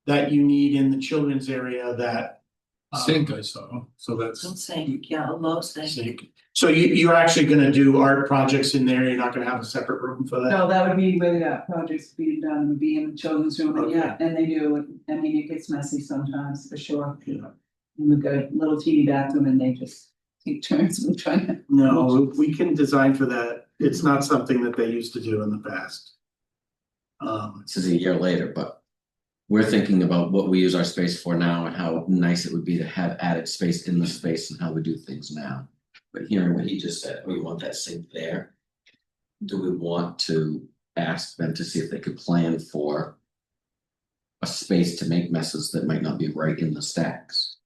that you need in the children's area that? Sink I saw, so that's. Don't say, yeah, a low sink. Sink. So you're actually gonna do art projects in there, you're not gonna have a separate room for that? No, that would be where that project's being done, would be in the children's room, and yeah, and they do, I mean, it gets messy sometimes, for sure. Yeah. And we've got a little teeny bathroom and they just take turns with trying to. No, we can design for that, it's not something that they used to do in the past. This is a year later, but we're thinking about what we use our space for now and how nice it would be to have added space in the space and how we do things now. But hearing what he just said, we want that sink there. Do we want to ask them to see if they could plan for a space to make messes that might not be right in the stacks?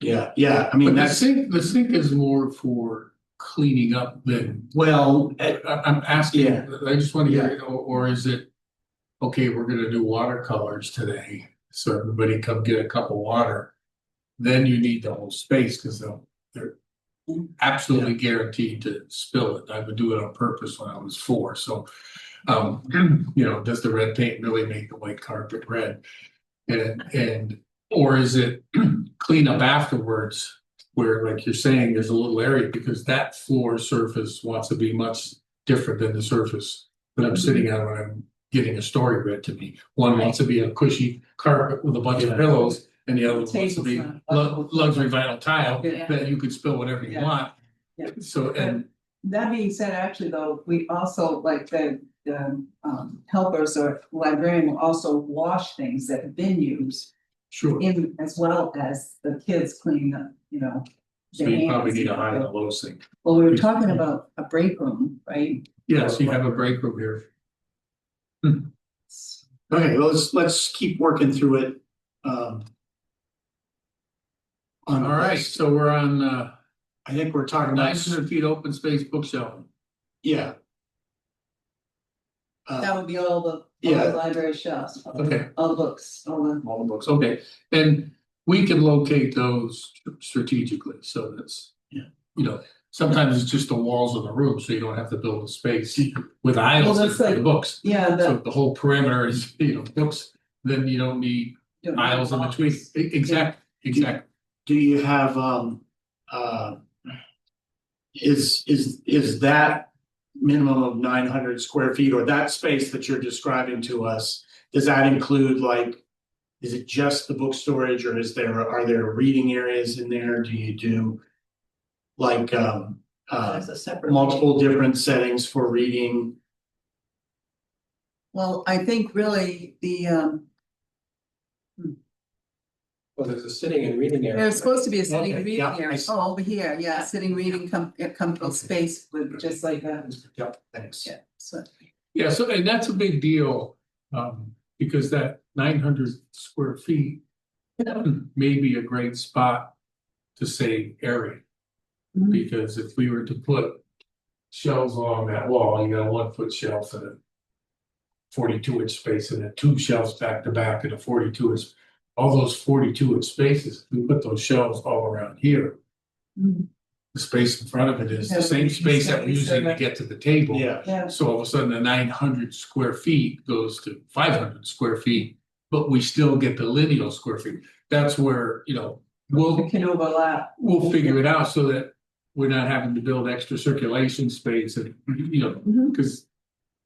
Yeah, I mean, But that's, the sink is more for cleaning up than, well, I'm asking, Yeah. I just want to hear, or is it? Okay, we're gonna do watercolors today, so everybody come get a cup of water. Then you need the whole space, cause they're absolutely guaranteed to spill it. I would do it on purpose when I was 4, so. You know, does the red paint really make the white carpet red? And, or is it clean up afterwards? Where, like you're saying, there's a little area, because that floor surface wants to be much different than the surface that I'm sitting on when I'm getting a story read to me. One wants to be a cushy carpet with a bunch of pillows, and the other one wants to be luxury vinyl tile Yeah. that you could spill whatever you Yeah. want. Yeah. So, and That being said, actually though, we also like the helpers or librarian will also wash things that have been used sure, in as well as the kids cleaning up, you know. so their you probably hands. need a high and a low sink. Well, we were talking about a break room, right? Yes, you have a break room here. okay, let's keep working through it. On All right, this. so we're on I think we're talking about, 900 feet open space bookshelf. yeah. That would be all the Yeah. library shelves. Okay. All the books, all the. All the books, okay, and we can locate those strategically, so that's. Yeah. You know, sometimes it's just the walls of the room, so you don't have to build a space with aisles Well, that's for the like- books. Yeah, So the. the whole perimeter is, you know, books, then you don't need aisles in between. Exactly. Do you have, is that minimum of 900 square feet, or that space that you're describing to us, does that include like, is it just the book storage, or are there reading areas in there? Do you do like, That's a separate. multiple different settings for reading? Well, I think really the Well, there's a sitting and reading area. there's supposed to be a sitting Okay, reading yeah, area. I see. Oh, over here, yeah, sitting reading comfortable Okay. space with just like that. Yep, thanks. Yeah, so. Yeah, so, and that's a big deal, because that 900 square feet may be a great spot to save area. Mhm. Because if we were to put shelves along that wall, you got a 1-foot shelf and a 42-inch space, and then 2 shelves back to back and a 42-inch. All those 42-inch spaces, we put those shelves all around here. Mhm. The space in front of it is the Yeah, same space that we're space, using to right. get to the table. Yeah, Yeah, So all of a sudden, the 900 square feet goes to 500 square feet, but we still get the lineal square feet. That's where, you know, it can overlap. we'll figure it out so that we're not having to build extra circulation space and, you know, Mhm. because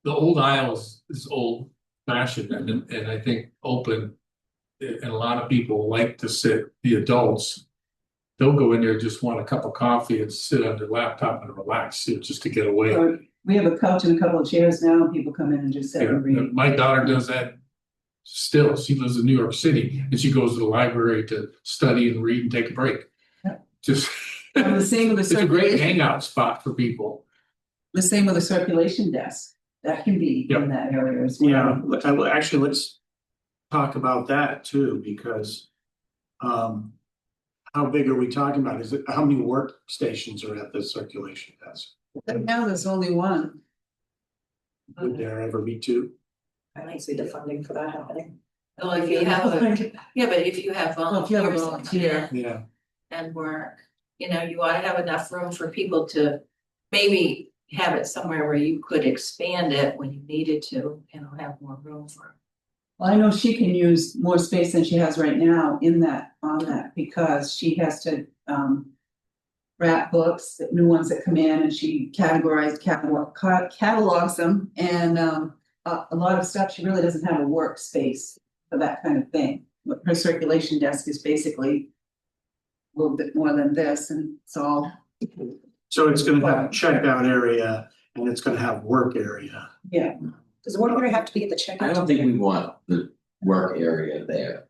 the old aisles is old fashioned and I think open. And a lot of people like to sit, the adults, they'll go in there, just want a cup of coffee and sit on their laptop and relax, you know, just to get away. So we have a couch and a couple of chairs now, and people come in and just sit Yeah, and read. my daughter does that still. She lives in New York City and she goes to the library to study and read and take a break. Yeah. Just, And the same with the it's a great circulation, hangout spot for people. the same with the circulation desk, that can be Yep. in that area as well. yeah, actually, let's talk about that too, because how big are we talking about? Is it, how many workstations are at the circulation desk? Right now, there's only one. Would there ever be 2? I might see the funding for that happening. Well, if you have yeah, but if you have Well, if you have a volunteers that come volunteer. in Yeah, and work, you know, you ought to have enough room for people to maybe have it somewhere where you could expand it when you needed to, you know, have more room for. Well, I know she can use more space than she has right now in that, on that, because she has to, wrap books, new ones that come in, and she catalogs them, and, a lot of stuff, she really doesn't have a workspace for that kind of thing. Her circulation desk is basically a little bit more than this, and it's all, so it's gonna have checkout area and it's gonna have work area. yeah. Does the work area have to be at the I checkout? don't think we want the work area there.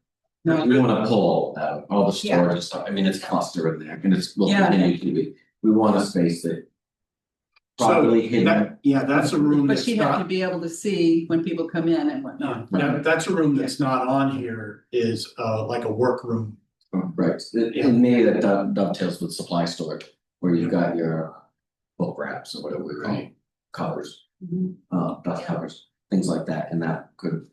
No. We wanna pull out all the Yeah. storage and stuff, I mean, it's cluster in there, and will Yeah. continue to be, we want a space that. Properly So hidden, that, yeah, that's a room But that's she'd have to not, be able to see when people come in and whatnot. that's a room that's not on here is like a workroom Right, and maybe that dovetails with supply storage, where you've got your book wraps or whatever we call them, covers. Dust covers, things like that, and that could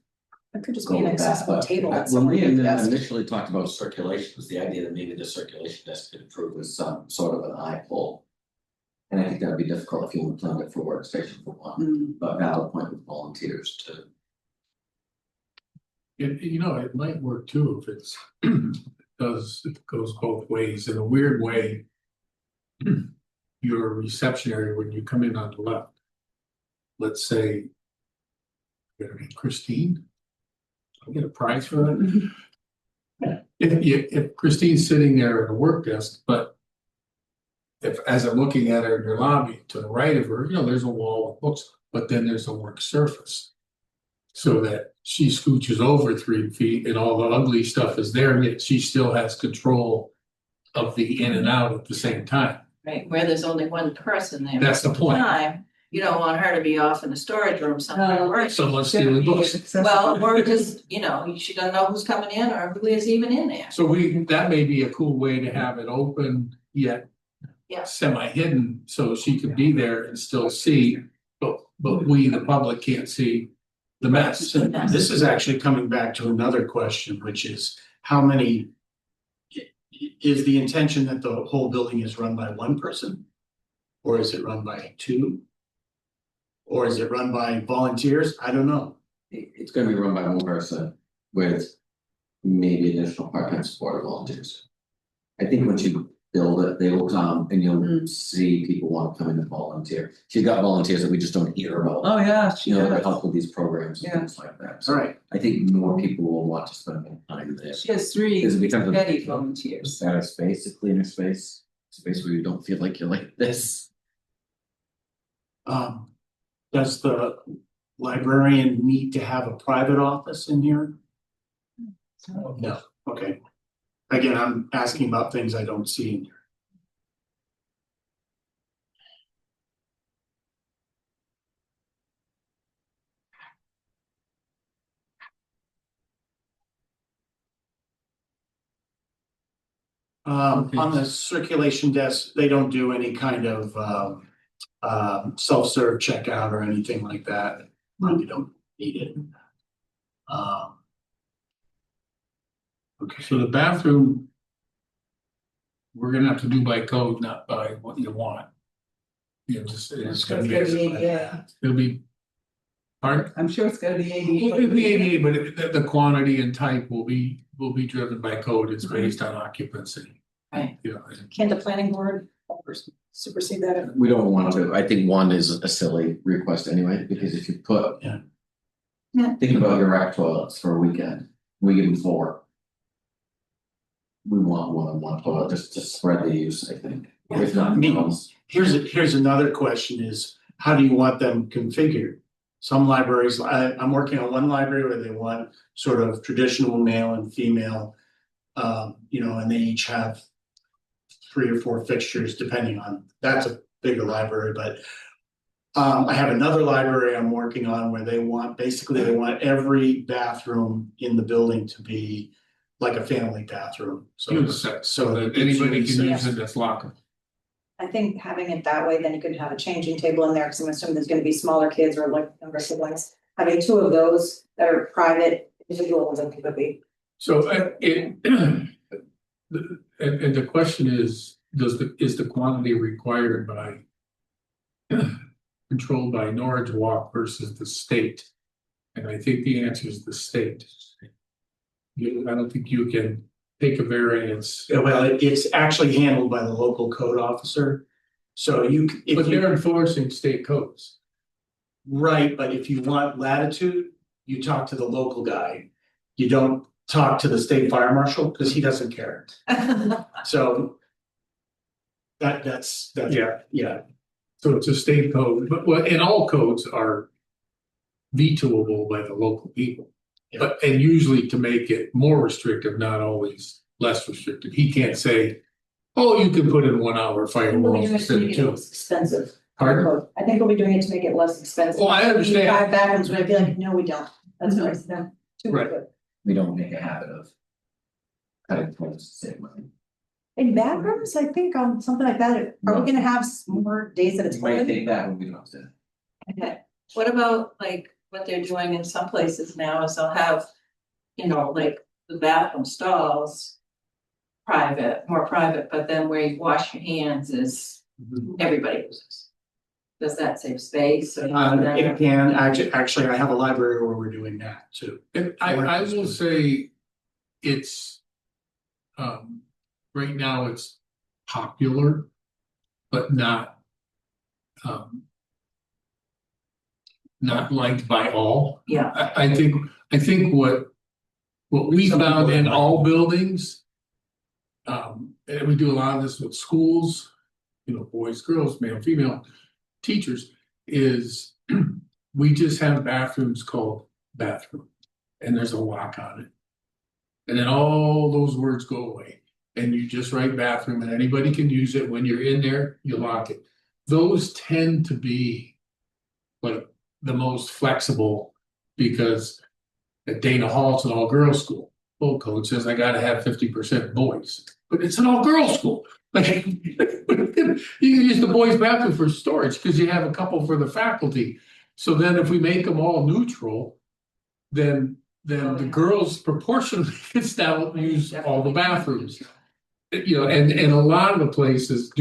It could just go be an with that, accessible but table. at when some we point. initially talked about circulation, was the idea that maybe the circulation desk could improve with some sort of an eye pull. And I think that would be difficult if you would plan it for workstation for one, Mm. but valid point with volunteers to. It might work too if it's, if it goes both ways. In a weird way, your reception area, when you come in on the left, let's say, Christine, I'll get a prize for that. If Christine's sitting there at a work desk, but if, as I'm looking at her in your lobby, to the right of her, there's a wall with books, but then there's a work surface. So that she scooches over 3 feet and all the ugly stuff is there, yet she still has control of the in and out at the same time. Right, where there's only one person there. That's the at a point. time. You don't want her to be off in the storage room somewhere working. Someone's stealing books. Well, or just, she doesn't know who's coming in or who is even in there. So that may be a cool way to have it open yet Yeah. semi-hidden, so she could be there and still see, but we, the public, can't see the mess. So this is actually coming back to another question, which is how many? Is the intention that the whole building is run by one person? Or is it run by two? Or is it run by volunteers? I don't know. It's gonna be run by one person with maybe additional part-time support of volunteers. I think once you build it, they will come and you'll see people want to come in and volunteer. She's got volunteers that we just don't hear about. Oh, yeah, she That does. help with these programs and Yeah. things like that. All So right, I think more people will want to spend more time there. She has 3 Because it becomes a steady volunteers. better space, a cleaner space, space where you don't feel like you're like this. does the librarian need to have a private office in here? No, okay. Again, I'm asking about things I don't see in here. On the circulation desk, they don't do any kind of self-serve checkout or anything like that. Really don't need it. Okay, So the bathroom, we're gonna have to do by code, not by what you want. It's gonna be, ADA. it'll be. Pardon? I'm sure it's gonna be It'll ADA. be ADA, but the quantity and type will be driven by code. It's based on occupancy. Right. Can't the planning board supersede that? We don't want to, I think one is a silly request anyway, because if you put. Yeah. Yeah. Think about your rack toilets for a weekend, we give them 4. We want one toilet, just to spread the use, I think, if not. Me- here's another question is, how do you want them configured? Some libraries, I'm working on one library where they want sort of traditional male and female. And they each have 3 or 4 fixtures depending on, that's a bigger library, but. I have another library I'm working on where they want every bathroom in the building to be like a family bathroom. So that anybody can use it that's lockable. I think having it that way, then you could have a changing table in there, because I'm assuming there's gonna be smaller kids or like younger siblings. Having 2 of those that are private individuals, I think would be. So and the question is the quantity required by controlled by Norridgewock versus the state? And I think the answer is the state. I don't think you can take a variance. Yeah, well, it's actually handled by the local code officer. So But they're enforcing state codes. right, but if you want latitude, you talk to the local guy. You don't talk to the state fire marshal because he doesn't care. So. That's. Yeah. So it's a state code, and all codes are vetoable by the local people. Yeah. And usually to make it more restrictive, not always less restrictive. He can't say, oh, you can put in 1 hour firewalls instead of 2. Expensive. Pardon? I think we'll be doing it to make it less expensive. Well, I understand. 5 bathrooms, but I'd be like, no, we don't. That's nice, no. 2 Right. good. We don't make a habit of. cutting points to save money. In bathrooms, I think something like that, are we gonna have more days that it's We might open? take that when we don't say. Okay, what about like what they're doing in some places now is they'll have, you know, like the bathroom stalls. Private, more private, but then where you wash your hands is everybody uses. Does that save space or? It can, actually, I have a library where we're doing that too. And I will say it's, right now it's popular, but not liked by all. Yeah, I think what we Some found people in like all it. buildings. And we do a lot of this with schools, you know, boys, girls, male, female teachers, is we just have bathrooms called bathroom. And there's a lock on it. And then all those words go away. And you just write bathroom and anybody can use it. When you're in there, you lock it. Those tend to be like the most flexible because at Dana Hall, it's an all-girls school. Full code says I gotta have 50% boys, but it's an all-girls school. Like, you can use the boys' bathroom for storage because you have a couple for the faculty. So then if we make them all neutral, then the girls proportionally can now use all the bathrooms. You know, and a lot of the places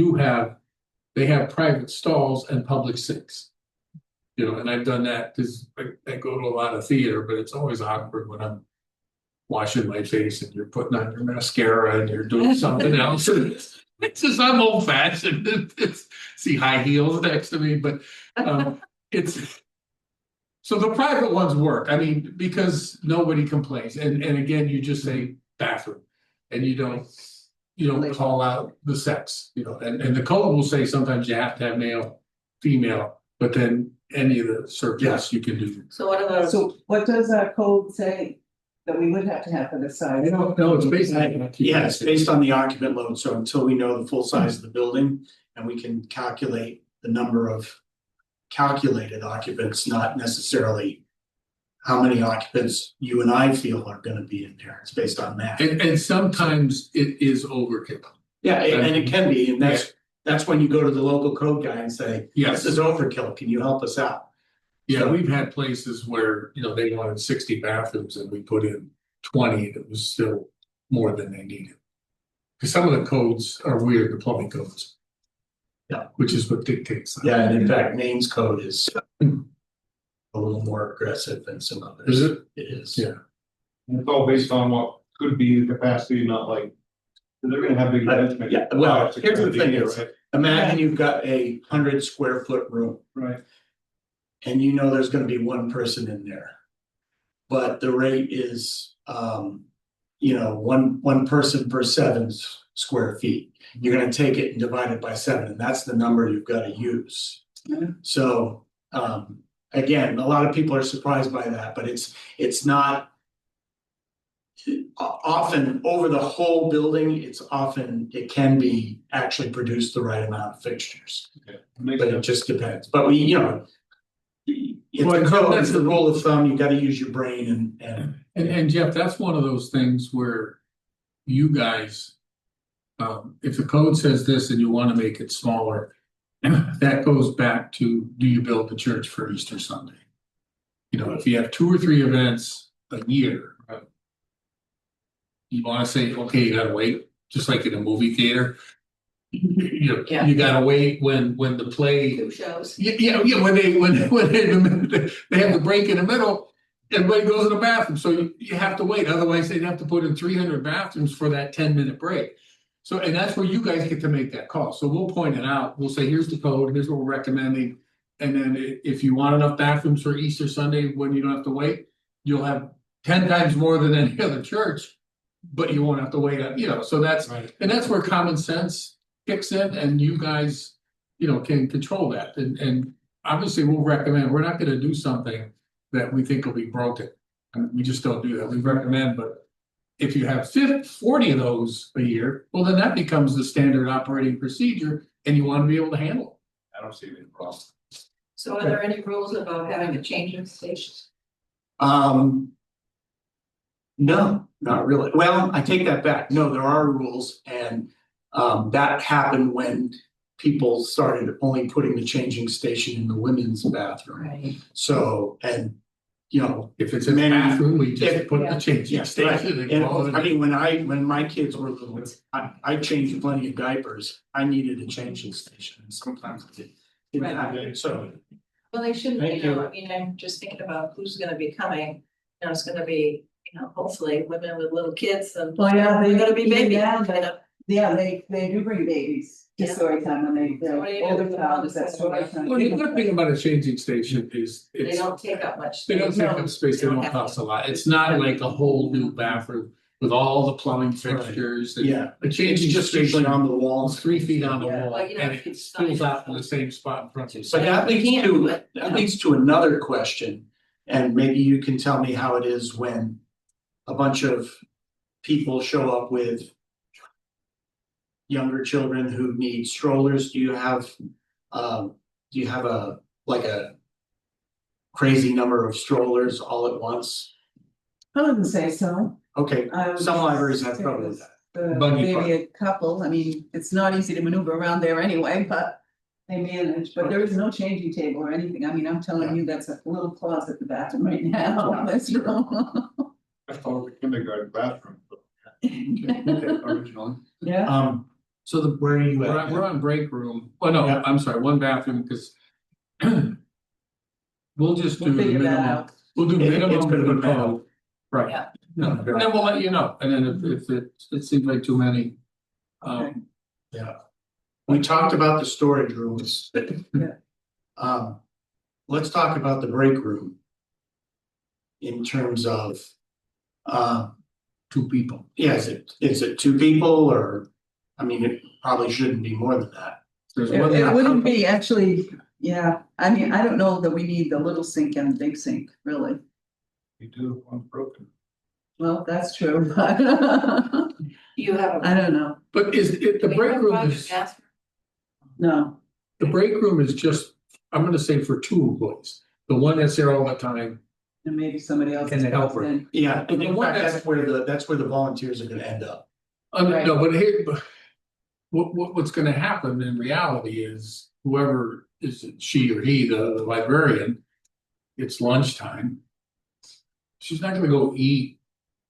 they have private stalls and public sinks. You know, and I've done that because I go to a lot of theater, but it's always awkward when I'm washing my face and you're putting on your mascara and you're doing something else. It's just, I'm old fashioned. It's see high heels next to me, but it's so the private ones work. I mean, because nobody complains. And again, you just say bathroom and you don't call out the sex, you know, and the code will say sometimes you have to have male, female, but then any of the surplus you can do. so what about, So what does our code say that we would have to have for the size? I don't know, it's basically. Yeah, it's based on the occupant load, so until we know the full size of the building and we can calculate the number of calculated occupants, not necessarily how many occupants you and I feel are gonna be in there, it's based on math. And sometimes it is overkill. Yeah, and it can be, and that's when you go to the local code guy and say, Yes. this is overkill, can you help us out? Yeah, we've had places where, you know, they wanted 60 bathrooms and we put in 20 and it was still more than they needed. Because some of the codes are weird, the plumbing codes. Yeah. Which is what dictates. that. Yeah, and in fact, Maine's code is a little more aggressive than some others. Is it? It is. Yeah. And it's all based on what could be the capacity, not like, they're gonna have big events. maybe. Yeah, well, It's a here's the good thing idea, is, right? imagine you've got 100 square foot room. Right. And you know there's gonna be one person in there. But the rate is, one person per 7 square feet. You're gonna take it and divide it by 7, and that's the number you've gotta use. So, again, a lot of people are surprised by that, but it's not. Often over the whole building, it can be actually produce the right amount of fixtures, Makes but it sense. just depends. But it's Well, the code, that's it's the rule of thumb, you gotta use your brain And Jeff, that's one of those things where you guys, if the code says this and you want to make it smaller, that goes back to, do you build the church for Easter Sunday? You know, if you have 2 or 3 events a year, you want to say, okay, you gotta wait, just like in a movie theater. Yeah. You gotta wait when the play. 2 shows? Yeah, when they have the break in the middle, everybody goes to the bathroom, so you have to wait, otherwise they'd have to put in 300 bathrooms for that 10-minute break. So, and that's where you guys get to make that call, so we'll point it out, we'll say, here's the code, here's what we're recommending. And then if you want enough bathrooms for Easter Sunday, when you don't have to wait, you'll have 10 times more than any other church. But you won't have to wait, so that's, Right. and that's where common sense kicks in and you guys, can control that. And obviously we'll recommend, we're not gonna do something that we think will be broken. And we just don't do that. We recommend, but if you have 40 of those a year, well, then that becomes the standard operating procedure and you want to be able to handle I don't see any problem. So are there any rules about having a changing station? No, not really. Well, I take that back. No, there are rules and that happened when people started only putting the changing station in the women's bathroom. Right. So, and, you know, If it's a Many- bathroom, we just if- put the Yeah. changing right. station and And call it. I mean, when my kids were little, I changed plenty of diapers. I needed a changing station and sometimes I didn't have it. So, Well, they shouldn't, Thank you know, I mean, I'm just thinking about who's gonna be coming, you know, it's gonna be, you know, hopefully women with little kids and. Well, yeah, They're gonna be even babies, now, you they- know. Yeah, they do bring babies to Yeah. story time when they, So what do the you do older with the child ones is at that story are- time. Well, the good thing about a changing station is They it's, don't take up much. they don't space. take up space, they don't cost a lot. It's not like a whole new bathroom with all the plumbing fixtures. and yeah, A it's changing just usually station on the is walls. 3 feet on the Yeah. wall Like, you know, and if it it's spills sunny. out in the same spot in front of you. But that We leads can't do to, it. that leads to another question, and maybe you can tell me how it is when a bunch of people show up with younger children who need strollers. Do you have a, like a crazy number of strollers all at once? I wouldn't say so. Okay, I would some libraries have say trouble with that. Buggy Maybe a couple, I mean, it's not easy to maneuver around there anyway, but they manage, but there is no changing table or anything, I mean, I'm telling you, that's a little closet at the bathroom right now, that's room. I thought it was a kindergarten bathroom. Originally. Yeah, So where are you We're at? on, we're on break room. Oh, no, Yeah. I'm sorry, one bathroom, because we'll just do we'll the figure that minimum, out. we'll do It's minimum gonna for be the code. minimum. Right. Yeah. No, and then we'll let you know, and then if it seems like too many. Okay. Yeah. We talked about the storage rooms. Yeah. Let's talk about the break room. In terms of, 2 people. yeah, is it 2 people or, I mean, it probably shouldn't be more than that. There's It one. it wouldn't be actually, yeah, I mean, I don't know that we need the little sink and the big sink, really, You do, one's broken. well, that's true, but. You have. I don't know, But is it, the We break have room private is, bathroom. no, the break room is just, I'm gonna say for 2 employees. The one that's there all the time. and maybe somebody else. And the helper. in. Yeah, and in The one fact, that's- that's where the volunteers are gonna end up. Right. No, but here, but what's gonna happen in reality is whoever is it, she or he, the librarian, it's lunchtime. She's not gonna go eat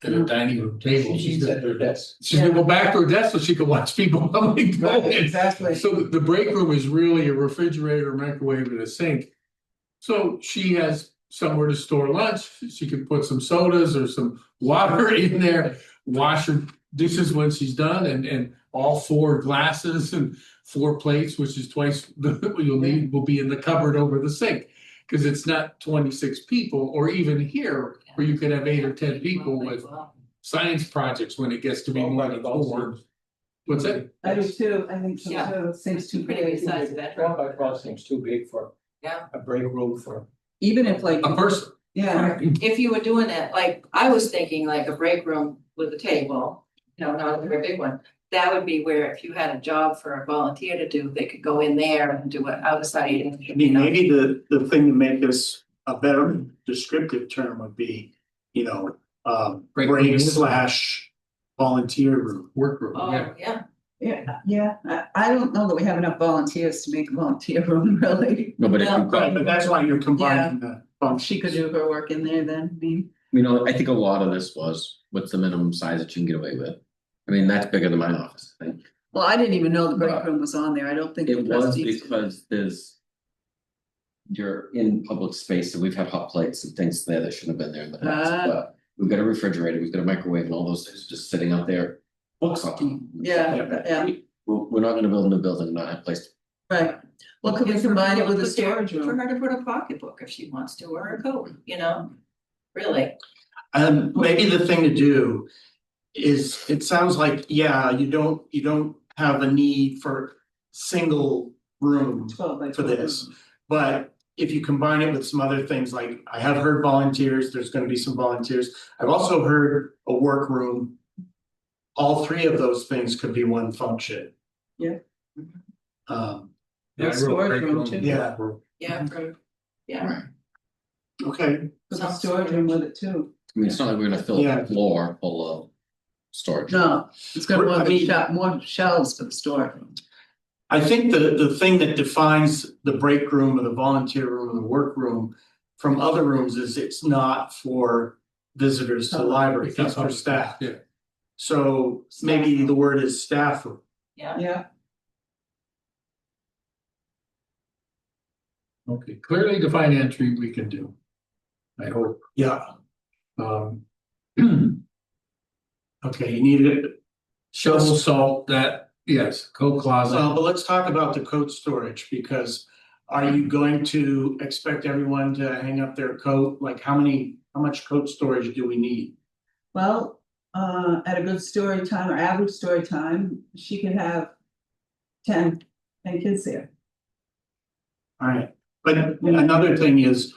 at a dining room table. She's at gonna, their desk. she's gonna go back to her desk so she can watch people come and go. Right, exactly. So the break room is really a refrigerator, microwave, and a sink. So she has somewhere to store lunch. She can put some sodas or some water in there, wash her dishes when she's done, and all 4 glasses and 4 plates, which is twice what you'll need, will be in the cupboard over the sink. Cause it's not 26 people, or even here, where you could have 8 or 10 people with science projects when it gets to be more than 4. What's that? I do too, I think so Yeah. too, it seems too Pretty good big, size bedroom. 12 by 12 seems too big for. Yeah. A break room for. even if like, A person. yeah, If you were doing it, like, I was thinking like a break room with a table, you know, not a very big one. That would be where if you had a job for a volunteer to do, they could go in there and do it outside. I mean, maybe the thing to make this a better descriptive term would be, you know, Break break room. / volunteer room. Workroom, yeah. Oh, yeah, yeah, I don't know that we have enough volunteers to make a volunteer room, really. No, but if No. you've got, But that's why you're combining the She functions. could do her work in there then, I mean, you know, I think a lot of this was, what's the minimum size that you can get away with? I mean, that's bigger than my office, I think. well, I didn't even know the break room was on there, I don't think. It the was trustees- because there's. You're in public space, and we've had hot plates and things there that shouldn't have been there in the past, Ah. but we've got a refrigerator, we've got a microwave and all those things just sitting out there. Books on them. Yeah. We're not gonna build a new building and not have place. Right, well, could we If her combine it people with a put their- storage For room? her to put a pocketbook if she wants to, or a coat, you know, really. Maybe the thing to do is, it sounds like, yeah, you don't have a need for single room 12 by for 12 this. room. But if you combine it with some other things, like I have heard volunteers, there's gonna be some volunteers. I've also heard a workroom. All 3 of those things could be one function. Yeah. Yeah, I wrote Storage break room room. too. Yeah. Yeah, yeah. Okay, With a storage room with it too. I mean, it's not like we're gonna fill Yeah. the floor full of storage. No, it's gonna I mean- more shelves for the store. I think the thing that defines the break room or the volunteer room or the work room from other rooms is it's not for visitors to the library, It's not it's for public, staff. yeah. So maybe the word is staff room. Yeah, Okay, clearly defined entry we can do. I hope, Yeah, um. okay, you need it. Shovel salt, that, yes, coat closet, But let's talk about the coat storage, because are you going to expect everyone to hang up their coat? Like how much coat storage do we need? well, at a good story time or average story time, she can have 10 kids there. Alright, but another thing is,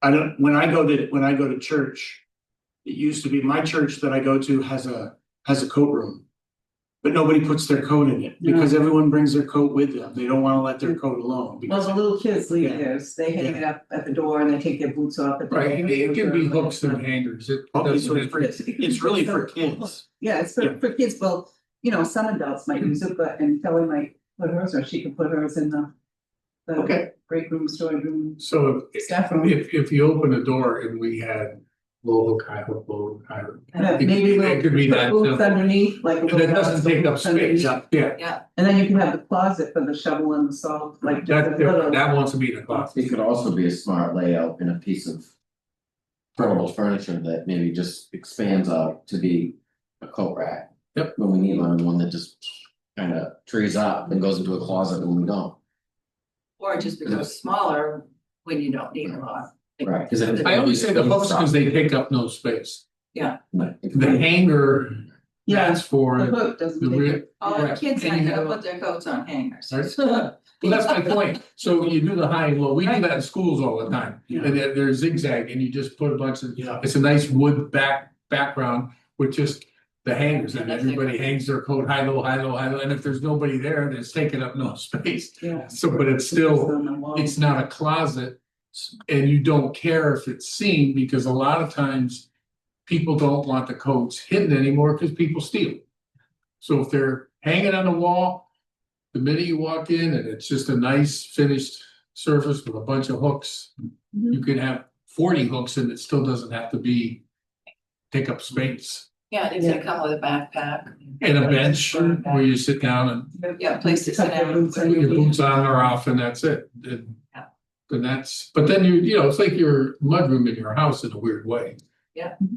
when I go to church. It used to be, my church that I go to has a coat room. But nobody puts their coat in it, because everyone brings their coat with them, they don't wanna let their coat alone, Well, because. the little kids leave Yeah. theirs, they hang it up at the door and they take their boots off at the door. right, it can be hooks and hangers, it Okay, so doesn't. it's really for kids. Yeah, it's Yeah. for kids, well, some adults might use it, but, and Kelly might put hers, or she could put hers in the Okay, break room, storage room, So staff room. if you open a door and we had low hook, high hook, low hook, high hook. Yeah, it- maybe it could be we'll that put boots simple. underneath, like. a And little that doesn't take up boots underneath. space, yeah, And then you can have the closet for the shovel and the salt, like. just that's a different, little- that wants to be in a closet. It could also be a smart layout in a piece of portable furniture that maybe just expands out to be a coat rack. Yep. When we need one that just kind of trees up and goes into a closet when we don't. Or it just becomes smaller when you don't need a lot. Right, cause if. I always say the hooks because they take up no space, Right. the hanger, Yeah, that's for, the hook doesn't the take rear- it. Oh, Right. kids And aren't you gonna have- put their coats on hangers. Right. well, that's my point, so you do the high and low, we do that in schools all the time. Yeah. And they're zigzag and you just put a bunch of, Yeah. it's a nice wood background with just the hangers and Yeah, that's everybody it. hangs their coat high, low, high, low, high, low, and if there's nobody there, then it's taking up no space. Yeah. So, but it's still, on the wall. it's not a closet. And you don't care if it's seen, because a lot of times people don't want the coats hidden anymore because people steal. So if they're hanging on the wall, the minute you walk in and it's just a nice finished surface with a bunch of hooks, you can have 40 hooks and it still doesn't have to take up space. Yeah, it's gonna come with a backpack. And a bench where you sit down Yeah, place to sit Tuck your down. boots and on put your your feet. boots on or off and that's it. And Yeah. and that's, but then it's like your mudroom in your house in a weird way.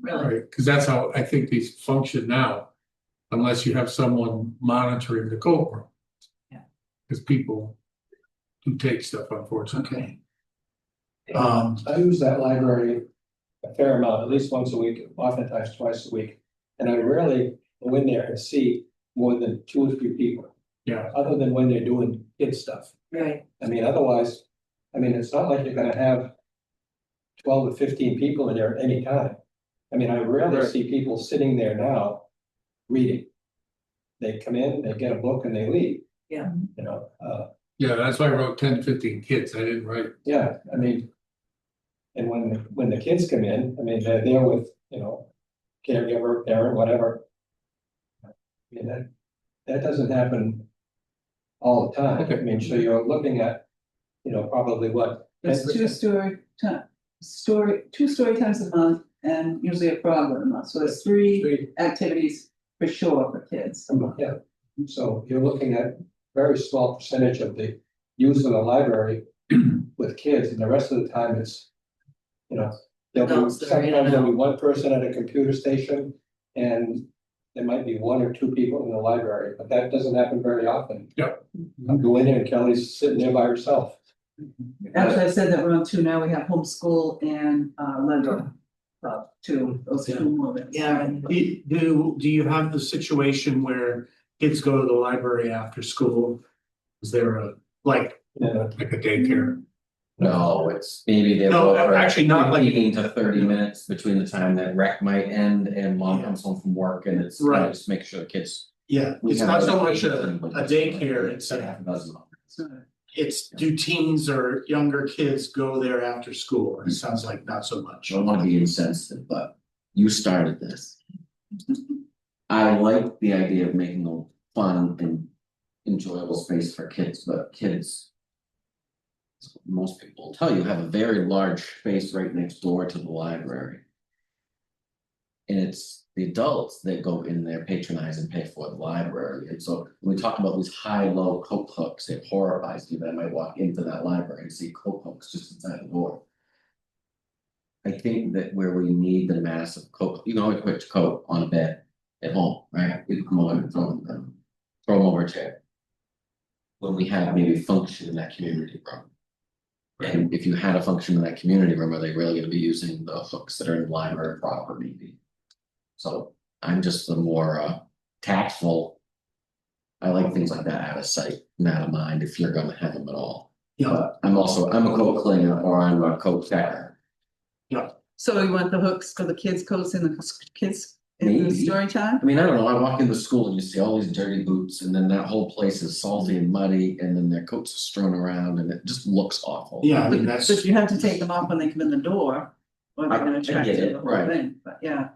Really. Right, because that's how I think these function now, unless you have someone monitoring the coat room. Yeah. Because people do take stuff, unfortunately. Okay. I use that library a fair amount, at least once a week, oftentimes twice a week. And I rarely go in there and see more than 2 or 3 people, Yeah, other than when they're doing kid stuff. Right. I mean, otherwise, it's not like you're gonna have 12 or 15 people in there at any time. I mean, I rarely Right. see people sitting there now reading. They come in, they get a book and they leave. Yeah. yeah, that's why I wrote 10 to 15 kids, I didn't write, Yeah, I mean. And when the kids come in, they're there with, caregiver, parent, whatever. I mean, that doesn't happen all the time. Okay. I mean, so you're looking at, probably what? It's 10%? two story times a month and usually a program a month, so there's 3 activities for sure for kids. Yeah, so you're looking at very small percentage of the use of the library with kids, and the rest of the time it's, there'll be, Adults that are in and sometimes there'll be out. one person at a computer station, and there might be 1 or 2 people in the library, but that doesn't happen very often. Yep. I go in there and Kelly's sitting there by herself. Actually, I said that we're on 2 now, we have homeschool and Lego club, 2, those 2 moments. Yeah. Do you have the situation where kids go to the library after school? Is there like a daycare. No, it's maybe they're. No, actually not like- 15 to 30 minutes between the time that rec might end and mom comes home from work and it's, Right. just make sure the kids. yeah, we it's have not so other much a things. daycare, it's It's a half a dozen. it's do teens or younger kids go there after school? It sounds like not so much. I don't wanna be insensitive, but You started this. I like the idea of making a fun and enjoyable space for kids, but kids. Most people will tell you have a very large space right next door to the library. And it's the adults that go in there, patronize and pay for the library. And so when we talk about these high-low coat hooks, it horrifies you that I might walk into that library and see coat hooks just inside the door. I think that where we need the massive coat, you can always put your coat on a bed at home, right? You can come over and throw them over a chair. When we have maybe function in that community room. And if you had a function in that community room, are they really gonna be using the hooks that are in the library proper maybe? So I'm just the more tactful. I like things like that out of sight, and out of mind, if you're gonna have them at all. Yeah, I'm a coat cleaner or I'm a coat checker. So you want the hooks for the kids' coats in the kids in the Maybe. story time? I mean, I don't know, I walk into school and you see all these dirty boots and then that whole place is salty and muddy and then their coats are strewn around and it just looks awful. yeah, I mean, that's, But you have to take them off when they come in the door, or they're I gonna track get through it, the whole right. thing, but yeah.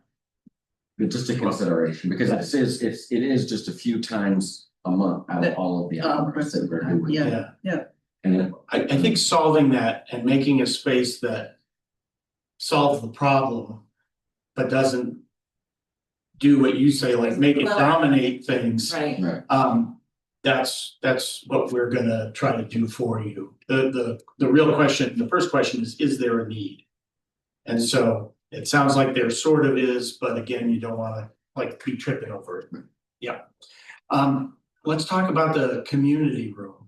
But just a consideration, because it is just a few times a month out of all of the hours that we're doing. Yeah. yeah. And I think solving that and making a space that solves the problem, but doesn't do what you say, like make it dominate things. Right, That's what we're gonna try to do for you. The real question, the first question is there a need? And so it sounds like there sort of is, but again, you don't wanna like be tripping over it. Yeah. Let's talk about the community room.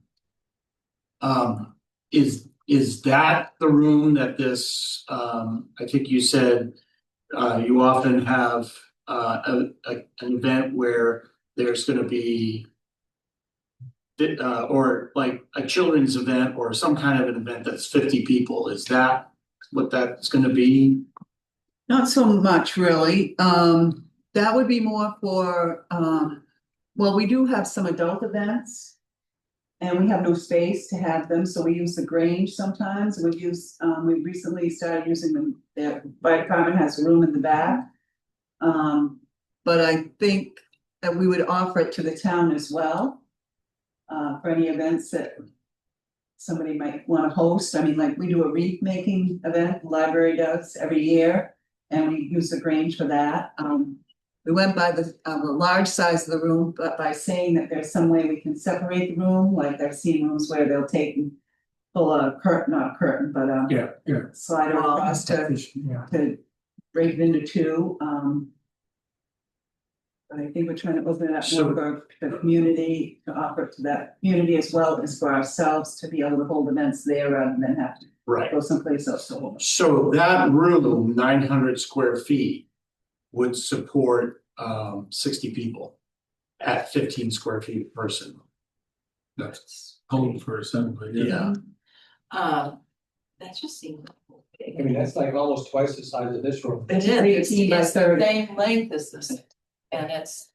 Is that the room that this, I think you said, you often have an event where there's gonna be or like a children's event or some kind of an event that's 50 people, is that what that's gonna be? Not so much really, that would be more for, well, we do have some adult events. And we have no space to have them, so we use the Grange sometimes, we recently started using them, the fire department has a room in the back. But I think that we would offer it to the town as well. For any events that somebody might wanna host, I mean, like, we do a wreath making event, the library does every year. And we use the Grange for that, we went by the large size of the room, but by saying that there's some way we can separate the room, like I've seen rooms where they'll take and pull a curtain, not a curtain, but Yeah. slide it across to break it into two, but I think we're trying to open it up more for the community, to offer it to that community as well as for ourselves to be able to hold events there rather than have to Right. go someplace else to hold them. So that room, 900 square feet, would support 60 people at 15 square feet per person. That's home for assembly. Yeah, that just seems. I mean, that's like almost twice the size of this room. It is, 18 by it's the 30. same length as this, and it's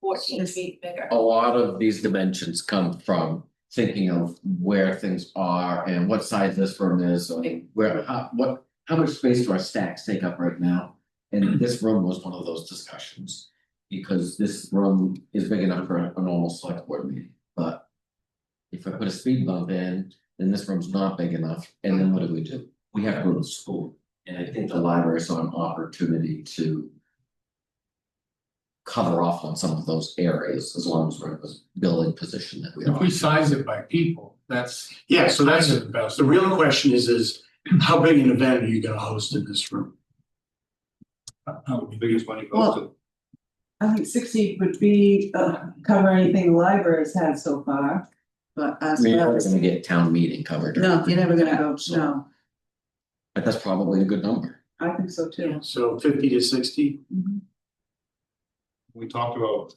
14 It's- feet bigger. a lot of these dimensions come from thinking of where things are and what size this room is, or where, how much space do our stacks take up right now? And this room was one of those discussions, because this room is big enough for a normal select board meeting, but. If I put a speed bump in, then this room's not big enough, and then what do? We have to go to school, and I think the library saw an opportunity to. Cover off on some of those areas, as long as we're in this building position that we are. If we size it by people, that's. yeah, so that's, kind of the best. the real question is how big an event are you gonna host in this room? How would be biggest money goes Well, to? I think 60 would be, cover anything the library's had so far, but I as mean, well we're as. gonna get town meeting covered. No, you're never gonna go, So- no, But that's probably a good number. I think so too. So 50 to 60? We talked about,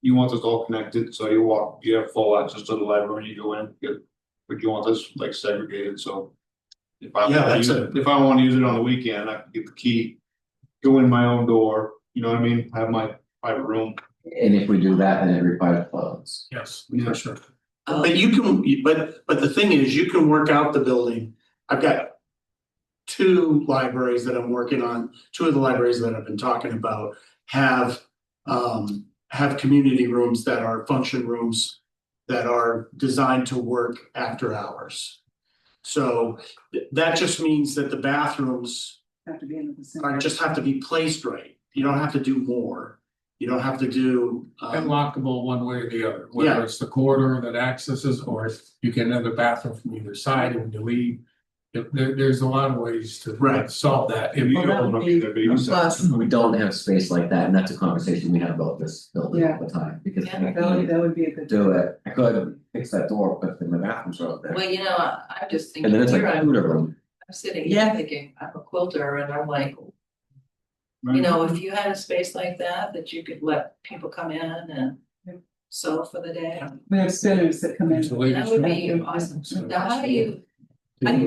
you want this all connected, so you have full access to the library when you go in, but you want this like segregated, so. If I Yeah, wanna that's use it, if I wanna use it on the weekend, I can get the key, go in my own door, you know what I mean, have my private room. And if we do that, then it requires clothes. Yes, Yeah. for sure. But you can, but the thing is, you can work out the building. I've got two libraries that I'm working on, two of the libraries that I've been talking about have community rooms that are function rooms that are designed to work after hours. So that just means that the bathrooms Have to be in the are vicinity. just have to be placed right. You don't have to do more. You don't have to do. And lockable one way or the other, whether Yeah. it's the corridor that accesses, or if you get another bathroom from either side when you leave. There's a lot of ways to Right. solve that. If You you Well, that don't would want be to be the plus, babysitter. We don't have space like that, and that's a conversation we have about this building all the time, because I that can't would be a good. do it. I could fix that door, but then the bathroom's right there. Well, I'm just And thinking, then it's like here a I'm tutor room. sitting Yeah. here thinking, I'm a quilter and I'm like, if you had a space like that you could let people come in and sew for the day. We have spinners that come in. It's the ladies' That would room. be awesome. Now, how do you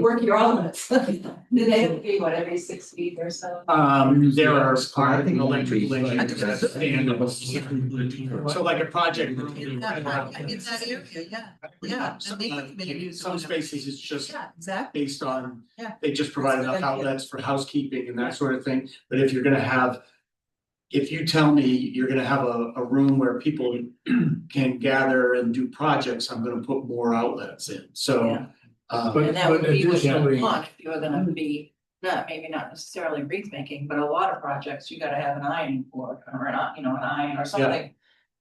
work your elements? Do they have to be, what, every 6 feet or so? There are I think electrical maybe- engineers that stand. So like a project room. Some spaces it's just Exactly. based on, Yeah. they just provide That's a good enough idea. outlets for housekeeping and that sort of thing. But if you're gonna have, if you tell me you're gonna have a room where people can gather and do projects, I'm gonna put more outlets in, so. Yeah. But- And that would be what you additionally- want if you were gonna be, maybe not necessarily wreath making, but a lot of projects, you gotta have an ironing board or an iron or something.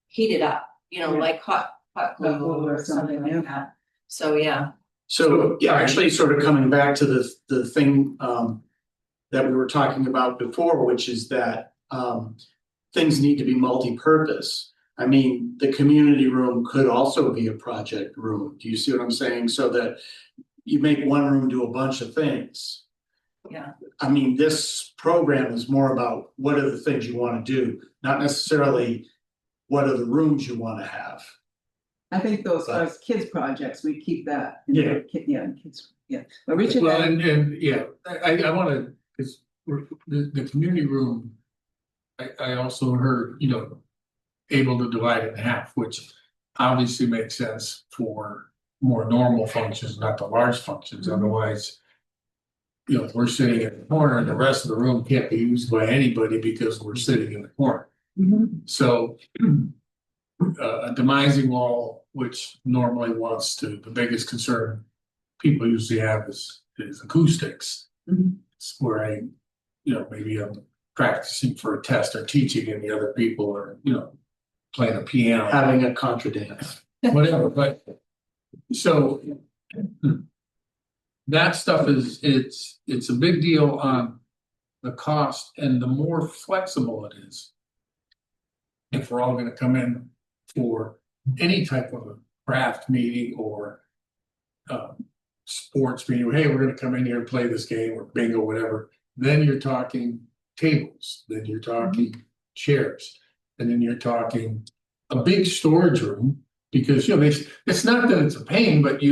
Heated up, Yeah. like hot glue glue or or something, something like that. So, yeah, So, yeah, actually sort of coming back to the thing that we were talking about before, which is that things need to be multi-purpose. I mean, the community room could also be a project room. Do you see what I'm saying? So that you make one room do a bunch of things. yeah. I mean, this program is more about what are the things you want to do, not necessarily what are the rooms you want to have. I think those are kids' projects, we keep that. Yeah. Kids, yeah, but Richard. Well, had- and yeah, I wanna, cause the community room. I also heard, able to divide it in half, which obviously makes sense for more normal functions, not the large functions, otherwise. We're sitting in the corner and the rest of the room can't be used by anybody because we're sitting in the corner. Mhm. So. A demising wall, which normally wants to, the biggest concern people usually have is acoustics. Mhm. It's where maybe I'm practicing for a test or teaching and the other people are, playing a piano, Having a contra dance. whatever, but. So. That stuff it's a big deal on the cost, and the more flexible it is. If we're all gonna come in for any type of a craft meeting or. Sports meeting, hey, we're gonna come in here and play this game or bingo, whatever, then you're talking tables, then you're talking chairs. And then you're talking a big storage room, because it's not that it's a pain, but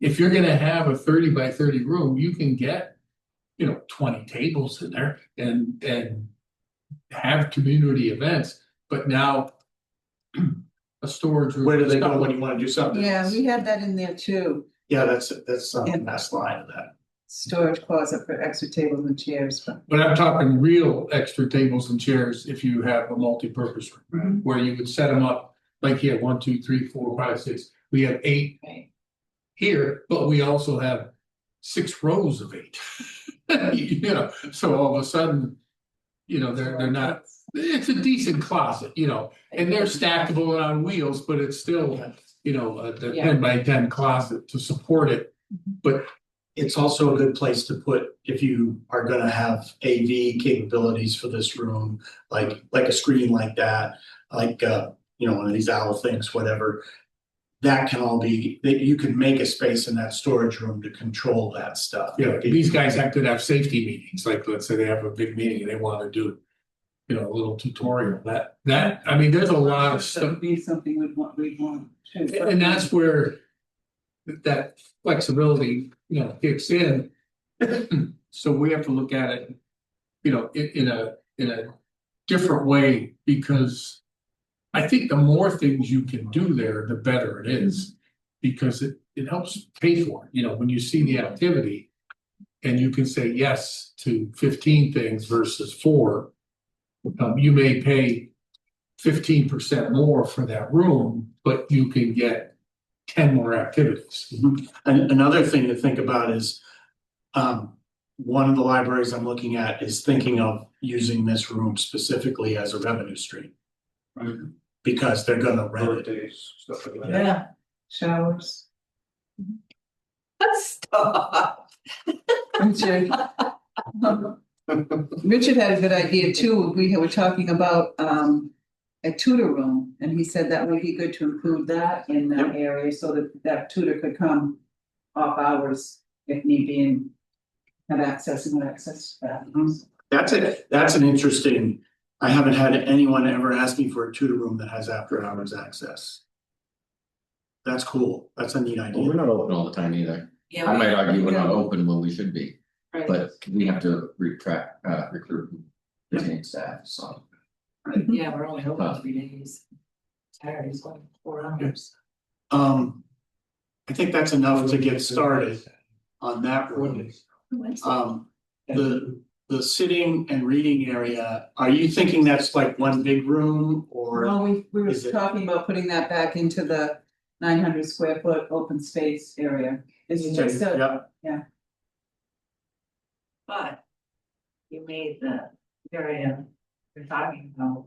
if you're gonna have a 30 by 30 room, you can get. 20 tables in there and have community events, but now. A storage room. Where do they go when you want to do something? Yeah, we had that in there too, Yeah, that's the last line of that. storage closet for extra tables and chairs, but. But I'm talking real extra tables and chairs if you have a multi-purpose room, where you would set them up like here, 1, 2, 3, 4, 5, 6. We have 8 Right. here, but we also have 6 rows of 8. So all of a sudden, they're not, it's a decent closet, and they're stackable and on wheels, but it's still, a 10 by 10 closet to support it. But It's also a good place to put, if you are gonna have AV capabilities for this room, like a screen like that, like one of these owl things, whatever. That can all be, that you can make a space in that storage room to control that stuff. these guys could have safety meetings, like let's say they have a big meeting and they want to do. A little tutorial that, I mean, there's a lot of That stuff, would be something we'd want too. and that's where. That flexibility, kicks in. So we have to look at it, in a different way, because. I think the more things you can do there, the better it is, because it helps pay for it, when you see the activity. and you can say yes to 15 things versus 4. You may pay 15% more for that room, but you can get 10 more activities. And another thing to think about is, one of the libraries I'm looking at is thinking of using this room specifically as a revenue stream. Right. Because they're gonna rent it. Birthdays, stuff like that. Yeah. Showers. Stop. Richard. Richard had a good idea too. We were talking about a tutor room, and he said that would be good to include that in that Yep. area so that that tutor could come off hours if need be and have access to that. That's an interesting, I haven't had anyone ever ask me for a tutor room that has after hours access. That's cool. That's a neat Well, we're idea. not open all the time either. Yeah, I might argue we're not Yeah. open when we should be, right. but we have to recruit and retain staff, so. Yeah, we're only open 3 days. Saturdays, 4 hours. I think that's enough to get started on that room. The sitting and reading area, are you thinking that's like one big room or? Well, we were is it- talking about putting that back into the 900 square foot open space area. Is it still? Yeah, But you made the area you're talking about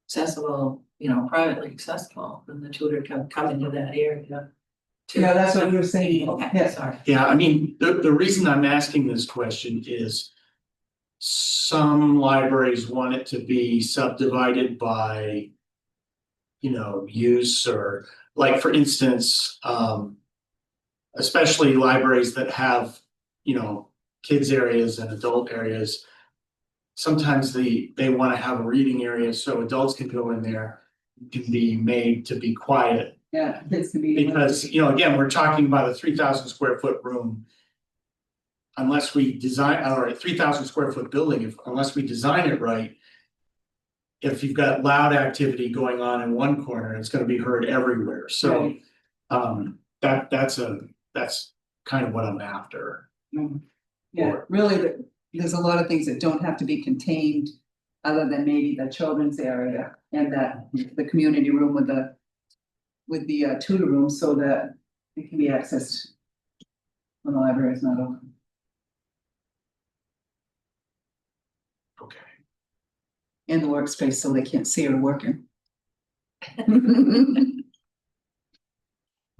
accessible, privately accessible, and the tutor can come into that area. too. Yeah, that's what we were saying. Okay, Yeah. sorry. yeah, I mean, the reason I'm asking this question is. Some libraries want it to be subdivided by. Use or like, for instance, especially libraries that have, kids areas and adult areas. Sometimes they want to have a reading area so adults can go in there, can be made to be quiet. Yeah, kids can be. Because, again, we're talking about a 3,000 square foot room. Unless we design, or a 3,000 square foot building, unless we design it right. If you've got loud activity going on in one corner, it's gonna be heard everywhere, so. Right. That's kind of what I'm after. Yeah, really, there's a lot of things that don't have to be contained. Other than maybe the children's area and that the community room with the. With the tutor room so that it can be accessed. When the library is not open. Okay. In the workspace so they can't see her working.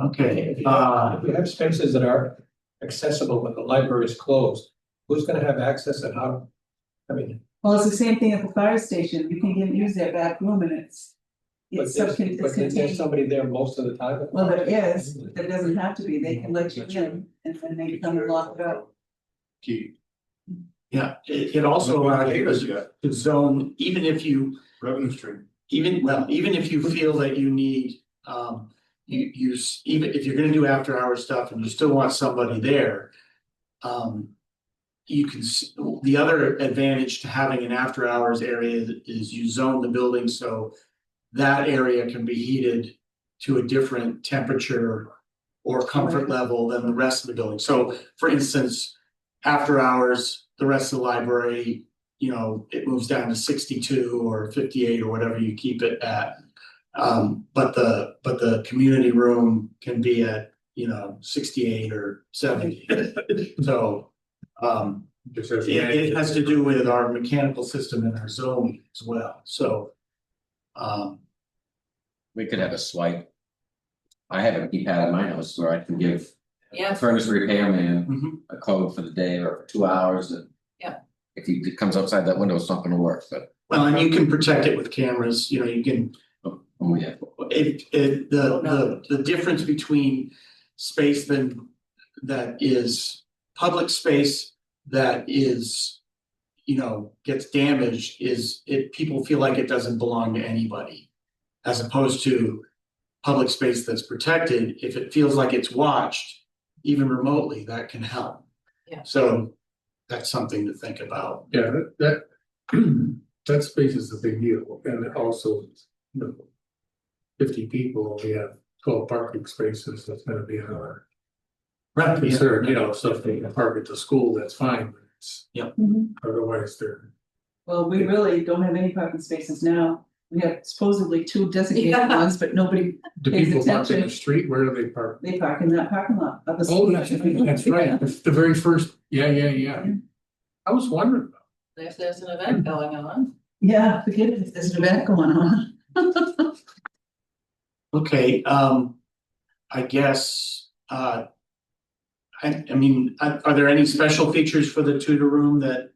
Okay, If you have spaces that are accessible when the library is closed, who's gonna have access and how? I mean, Well, it's the same thing at the fire station. You can use their back room and it's. but It's there's, but there's contained. somebody there most of the time. Well, there is, there doesn't have to be. They can let you in and then they come and lock it up. Key. yeah, it also allows you Neighbors, to yeah, zone, even if you. revenue stream. Even if you feel that you need, even if you're gonna do after hours stuff and you still want somebody there. You can, the other advantage to having an after hours area is you zone the building so. That area can be heated to a different temperature or comfort level than the rest of the building. So for instance, after hours, the rest of the library, it moves down to 62 or 58 or whatever you keep it at. But the community room can be at, 68 or 70. So, it has to do with our mechanical system and our zoning as well, so. We could have a swipe. I have a keypad at my house where I can give a Yeah, furnace repairman Mhm. a code for the day or for 2 hours and. Yeah. If he comes outside that window, it's not gonna work, but, Well, and you can protect it with cameras, you can, oh yeah, the difference between space that is public space that is. Gets damaged is people feel like it doesn't belong to anybody. As opposed to public space that's protected, if it feels like it's watched, even remotely, that can help. Yeah. So that's something to think about. Yeah, that that space is a big deal, and it also, 50 people, we have 12 parking spaces, that's gonna be another Right, consider, you know, so if they can park at the school, that's fine, but it's, Mhm. otherwise they're. Well, we really don't have any parking spaces now. We have supposedly 2 designated Yeah. ones, but nobody, Do Pays people park in the attention. street? Where do they park? they park in that parking lot of the Oh, school. that's right, the very first, yeah. I was wondering about. If there's an event going on. Yeah, forget it if there's an event going on. Okay, I guess, I mean, are there any special features for the tutor room that?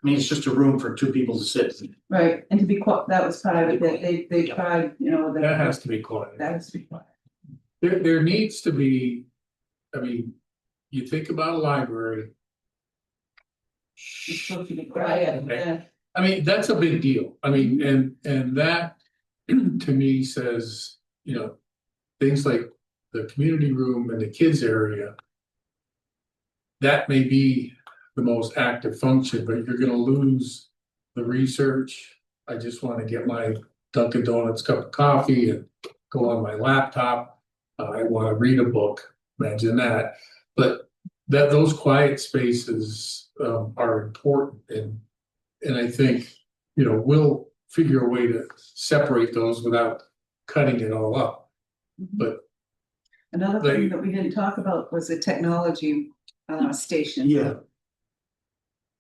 I mean, it's just a room for 2 people to sit in. Right, and to be quiet, that was part of it, that they Yeah. tried, you know, That has to be quiet. that has to be quiet. There needs to be, I mean, you think about a library. It's supposed to be quiet, yeah. I mean, that's a big deal. I mean, and that to me says, you know, things like the community room and the kids area. That may be the most active function, but you're gonna lose the research. I just wanna get my Dunkin' Donuts cup of coffee and go on my laptop. I wanna read a book, imagine that. But those quiet spaces are important and I think, you know, we'll figure a way to separate those without cutting it all up. But Another They- thing that we didn't talk about was the technology station. Yeah,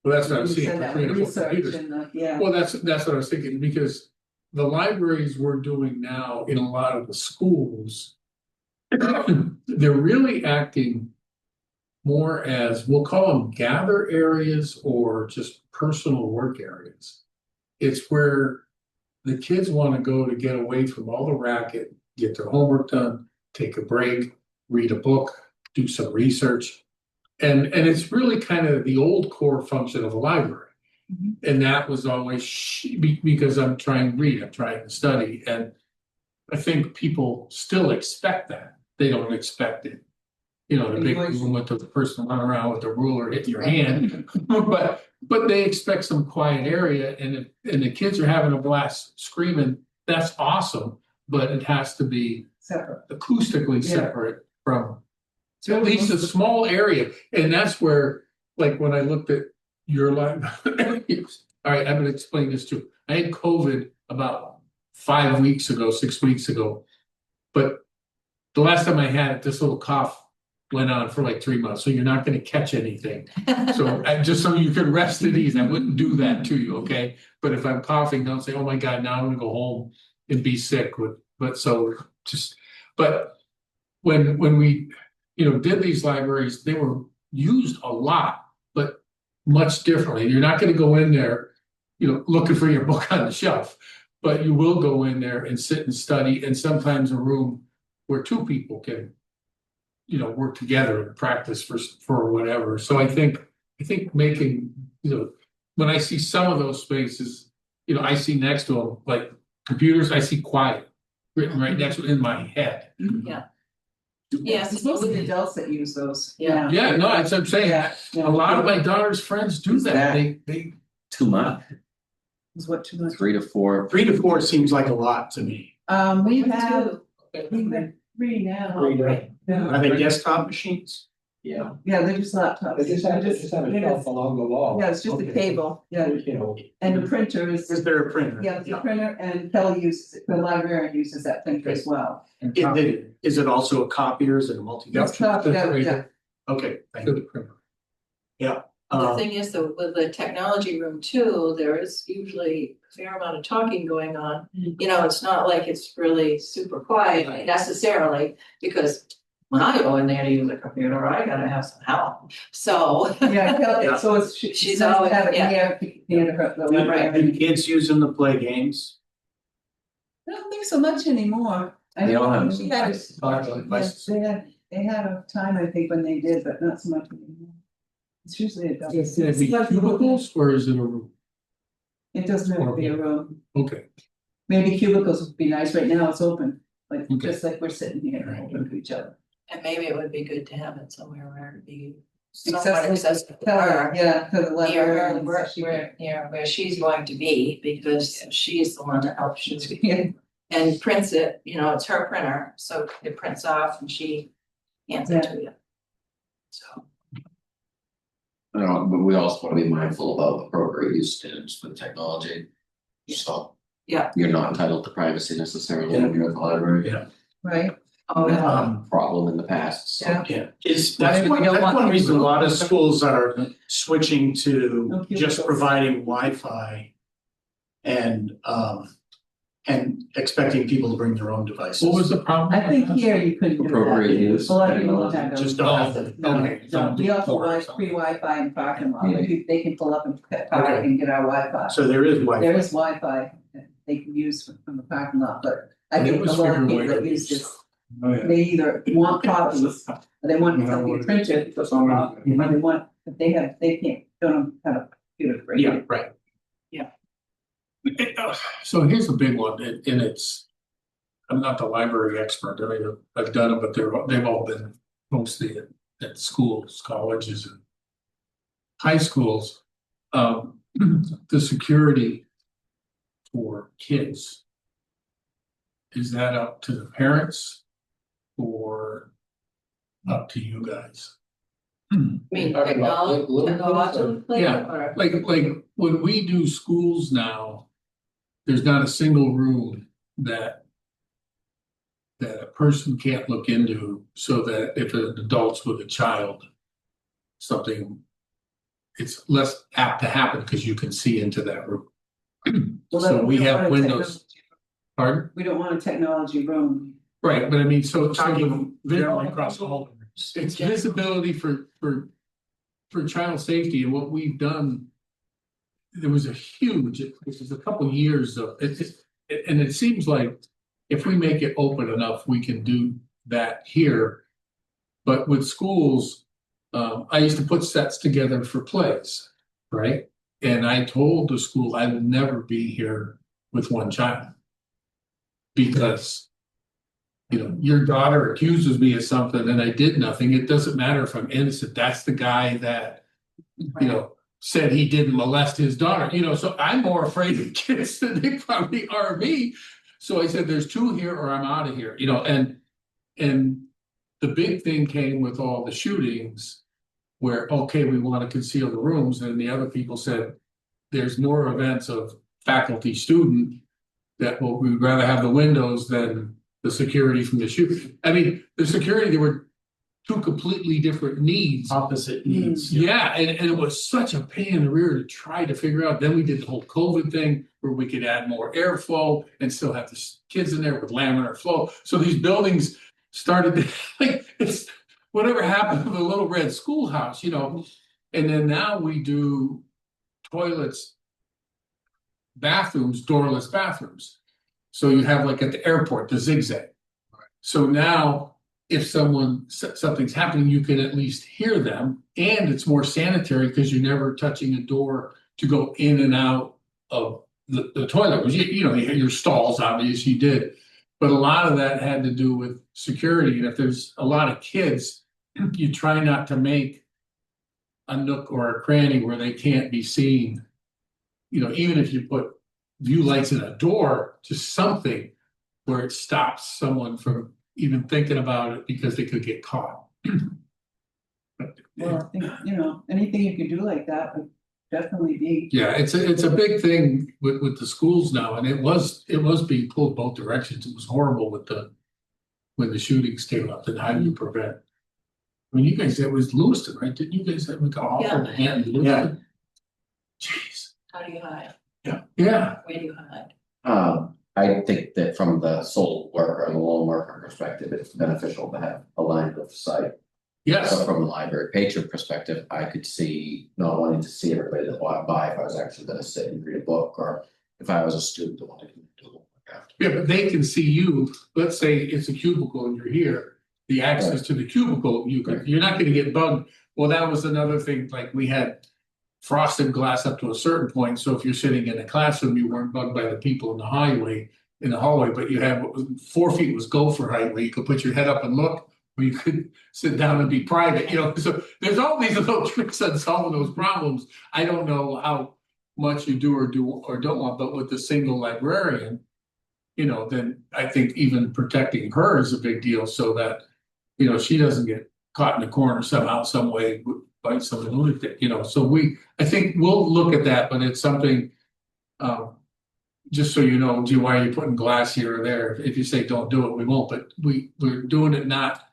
well, that's what I was You seeing. said that for 3 to 4 research computers. and yeah. Well, that's what I was thinking, because the libraries we're doing now in a lot of the schools. They're really acting more as, we'll call them gather areas or just personal work areas. It's where the kids want to go to get away from all the racket, get their homework done, take a break, read a book, do some research. And it's really kind of the old core function of a library. Mhm. And that was always because I'm trying to read, I'm trying to study. And I think people still expect that. They don't expect it. You know, the big room with the person running around with the ruler hitting your hand. But they expect some quiet area and the kids are having a blast screaming, that's awesome. But it has to be Separate. acoustically Yeah. separate from So at least a most of small area. And that's where, like, when I looked at your life, all right, I'm gonna explain this too. I had COVID about 5 weeks ago, 6 weeks ago. But the last time I had it, this little cough went on for like 3 months, so you're not gonna catch anything. So just so you can rest at ease, I wouldn't do that to you, okay? But if I'm coughing, don't say, oh my God, now I'm gonna go home and be sick but when we, you know, did these libraries, they were used a lot, but much differently. You're not gonna go in there, you know, looking for your book on the shelf, but you will go in there and sit and study, and sometimes a room where 2 people can, you know, work together and practice for whatever. So I think making, you know, when I see some of those spaces, you know, I see next to them, like computers, I see quiet written right next to it in my head. Yes. It's mostly adults that use those. Yeah. Yeah, no, that's what I'm saying. Yeah. A lot of my daughter's friends do Is that. that- They Too much, Is what too much. 3 to 4. 3 to 4 seems like a lot to me. We Two. have 3 now. Three, right. Yeah. Are they desktop machines? Yeah. Yeah, they're just laptops. They just have a they're shelf just- along the wall. Yeah, it's just a Okay. cable, yeah, You know, and the printer is, Is there a printer? yeah, the printer and Kelly uses, the librarian uses that printer as well. Is it also a copier? Is it a multi? That's top, yeah. Okay, thank you. The thing is, though, with the technology room too, there is usually a fair amount of talking going on. You know, it's not like it's really super quiet necessarily, because when I go in there to use a computer, I gotta have some help, so. Yeah, Kelly, so it's, She's she's always always- have it yeah. near her, the Are librarian. kids using to play games? I don't think so much anymore. I They all have know some we had- devices. Yes, they had a time, I think, when they did, but not so much anymore. It's usually a. Is it cubicles or is it a room? It doesn't have to be a room. Okay, Maybe cubicles would be nice. Right now it's open, like, Okay. just like we're sitting here, open to each other. And maybe it would be good to have it somewhere where it'd be somewhat Accessible- accessible to her. Yeah, to the Near her, librarian. where she's going to be, because she's the one that helps you. Yeah. And prints it, you know, it's her printer, so it prints off and she hands it to you. So, But we also want to be mindful about appropriate use standards for technology. So. Yeah. You're not entitled to privacy necessarily when you're at the library. Yeah. Right? Oh, yeah. Problem in the past, so. Yeah. yeah, that's We one, don't that's want one to- reason a lot of schools are switching to No just cubicles. providing Wi-Fi. And expecting people to bring their own devices. What was the problem? I think here you couldn't do Appropriate that. use A lot of people don't technology. have those. Just don't have them. No, Okay, no, don't we do offer ports. free Wi-Fi in parking lot, Yeah. they can pull up and park Okay. and get our Wi-Fi. So there is There Wi-Fi. is Wi-Fi that they can use from the parking lot, but I They think a always lot of figure a people way that to use use. this, Oh, yeah. they either want copies, or they want something printed, or they want, if they can't, don't have a computer for it. Yeah, right. So here's a big one, and it's, I'm not the library expert, I mean, I've done it, but they've all been mostly at schools, colleges and high schools. The security for kids. Is that up to the parents or up to you guys? I mean, Talking about technologically, Yeah. or, Like when we do schools now, there's not a single room that a person can't look into, so that if an adult's with a child, something, it's less apt to happen because you can see into that room. Well, So we don't have want a windows. technology- Pardon? We don't want a technology room. Right, but I mean, so Talking generally across the all the rooms. it's visibility for child safety, and what we've done. There was a huge, this is a couple years of, and it seems like if we make it open enough, we can do that here. But with schools, I used to put sets together for plays, right? And I told the school I would never be here with one child. Because, you know, your daughter accuses me of something and I did nothing. It doesn't matter if I'm innocent. That's the guy that, you know, said he didn't molest his daughter, you know, so I'm more afraid of kids than they probably are me. So I said, there's two here or I'm out of here, you know, and the big thing came with all the shootings where, okay, we want to conceal the rooms, and the other people said, there's more events of faculty student that, well, we'd rather have the windows than the security from the shooting. I mean, the security, there were two completely different needs. Opposite needs. Yeah, and it was such a pain in the rear to try to figure out. Then we did the whole COVID thing where we could add more airflow and still have the kids in there with laminar flow. So these buildings started to, like, it's whatever happened to the little red schoolhouse, you know. And then now we do toilets, bathrooms, doorless bathrooms. So you have, like at the airport, the zigzag. So now if something's happening, you can at least hear them, and it's more sanitary because you're never touching a door to go in and out of the toilet. You know, your stalls, obviously you did, but a lot of that had to do with security. And if there's a lot of kids, you try not to make a nook or a cranny where they can't be seen. You know, even if you put view lights in a door, just something where it stops someone from even thinking about it because they could get caught. Well, I think, you know, anything you can do like that would definitely be. Yeah, it's a big thing with the schools now, and it was being pulled both directions. It was horrible when the shootings came up, and how do you prevent? I mean, you guys, it was Lewiston, right? Didn't you guys have like an awful hand in Lewiston? Jeez. how do you hide? Yeah. Where do you hide? I think that from the sole worker, the lone worker perspective, it's beneficial to have a line of sight. Yes. So from the library patron perspective, I could see, not wanting to see everybody that walked by if I was actually gonna sit and read a book, or if I was a student that wanted to do homework after. Yeah, but they can see you. Let's say it's a cubicle and you're here. The access to the cubicle, you're not gonna get bugged. Well, that was another thing, like we had frosted glass up to a certain point, so if you're sitting in a classroom, you weren't bugged by the people in the hallway, but you had 4 feet was gopher height, where you could put your head up and look, or you could sit down and be private, you know. So there's all these little tricks on solving those problems. I don't know how much you do or don't want, but with the single librarian, you know, then I think even protecting her is a big deal, so that, you know, she doesn't get caught in the corner somehow, some way by some lunatic, you know, so I think we'll look at that, but it's something. Just so you know, gee, why are you putting glass here or there? If you say don't do it, we won't, but we're doing it not.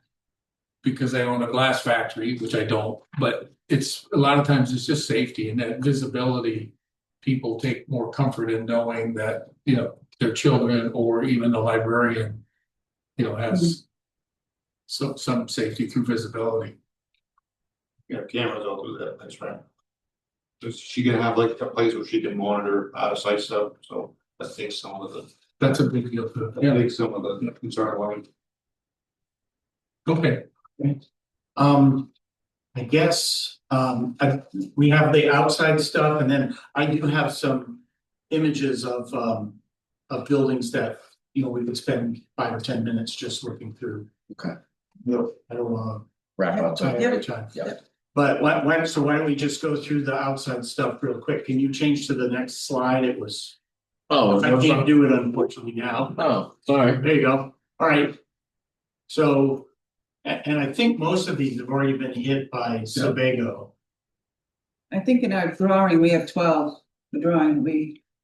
Because I own a glass factory, which I don't, but it's a lot of times it's just safety and that visibility. People take more comfort in knowing that, you know, their children or even the librarian, you know, has some safety through visibility. Yeah, cameras all through that, that's right. Does she gonna have like a place where she can monitor out of sight stuff, so that takes some of the, That's a big deal too. that Yeah, takes some of the concern away. okay. I guess, we have the outside stuff and then I do have some images of buildings that, you know, we could spend 5 or 10 minutes just looking through. Okay. No, I don't wanna Wrap up. tie every time. Yeah. But why don't we just go through the outside stuff real quick? Can you change to the next slide? It was, Oh, I can't do it unfortunately now. oh, sorry. There you go. All right. So, and I think most of these have already been hit by Sebago. I think in our drawing, we have 12, the drawing,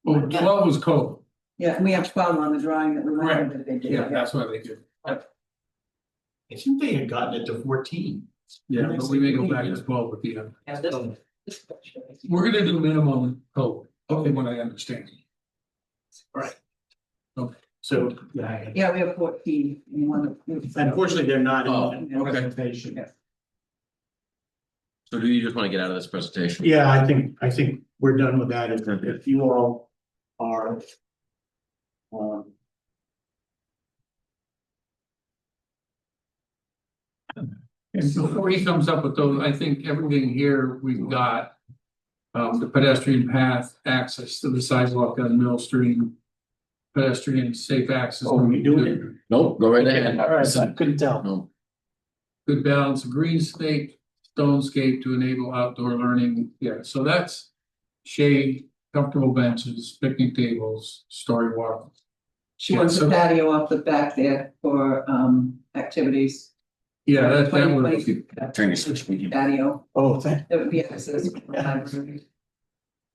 Well, 12 was code. yeah, we have 12 on the drawing that we Right. wanted that they did. Yeah, that's why they do. I think they had gotten it to 14. Yeah, but we may go back to 12 with the end. Yeah, this. We're gonna do minimum code, okay, when I understand. So, yeah. Yeah, we have 14. and one. Unfortunately, they're not Oh, in the okay. presentation. Yeah. So do you just want to get out of this presentation? Yeah, I think we're done with that. If you all are. And before he comes up with those, I think everything here we've got. The pedestrian path, access to the sidewalk on Mill Street. Pedestrian safe access. Oh, we doing it? Nope, go right ahead. All right, I couldn't tell. No, Good balance, greenscape, stonescape to enable outdoor learning, yeah, so that's. Shade, comfortable benches, picnic tables, story walk. She wants a patio off the back there for activities. Yeah, that 20 would. place turn your switch. patio, Oh, that would be access.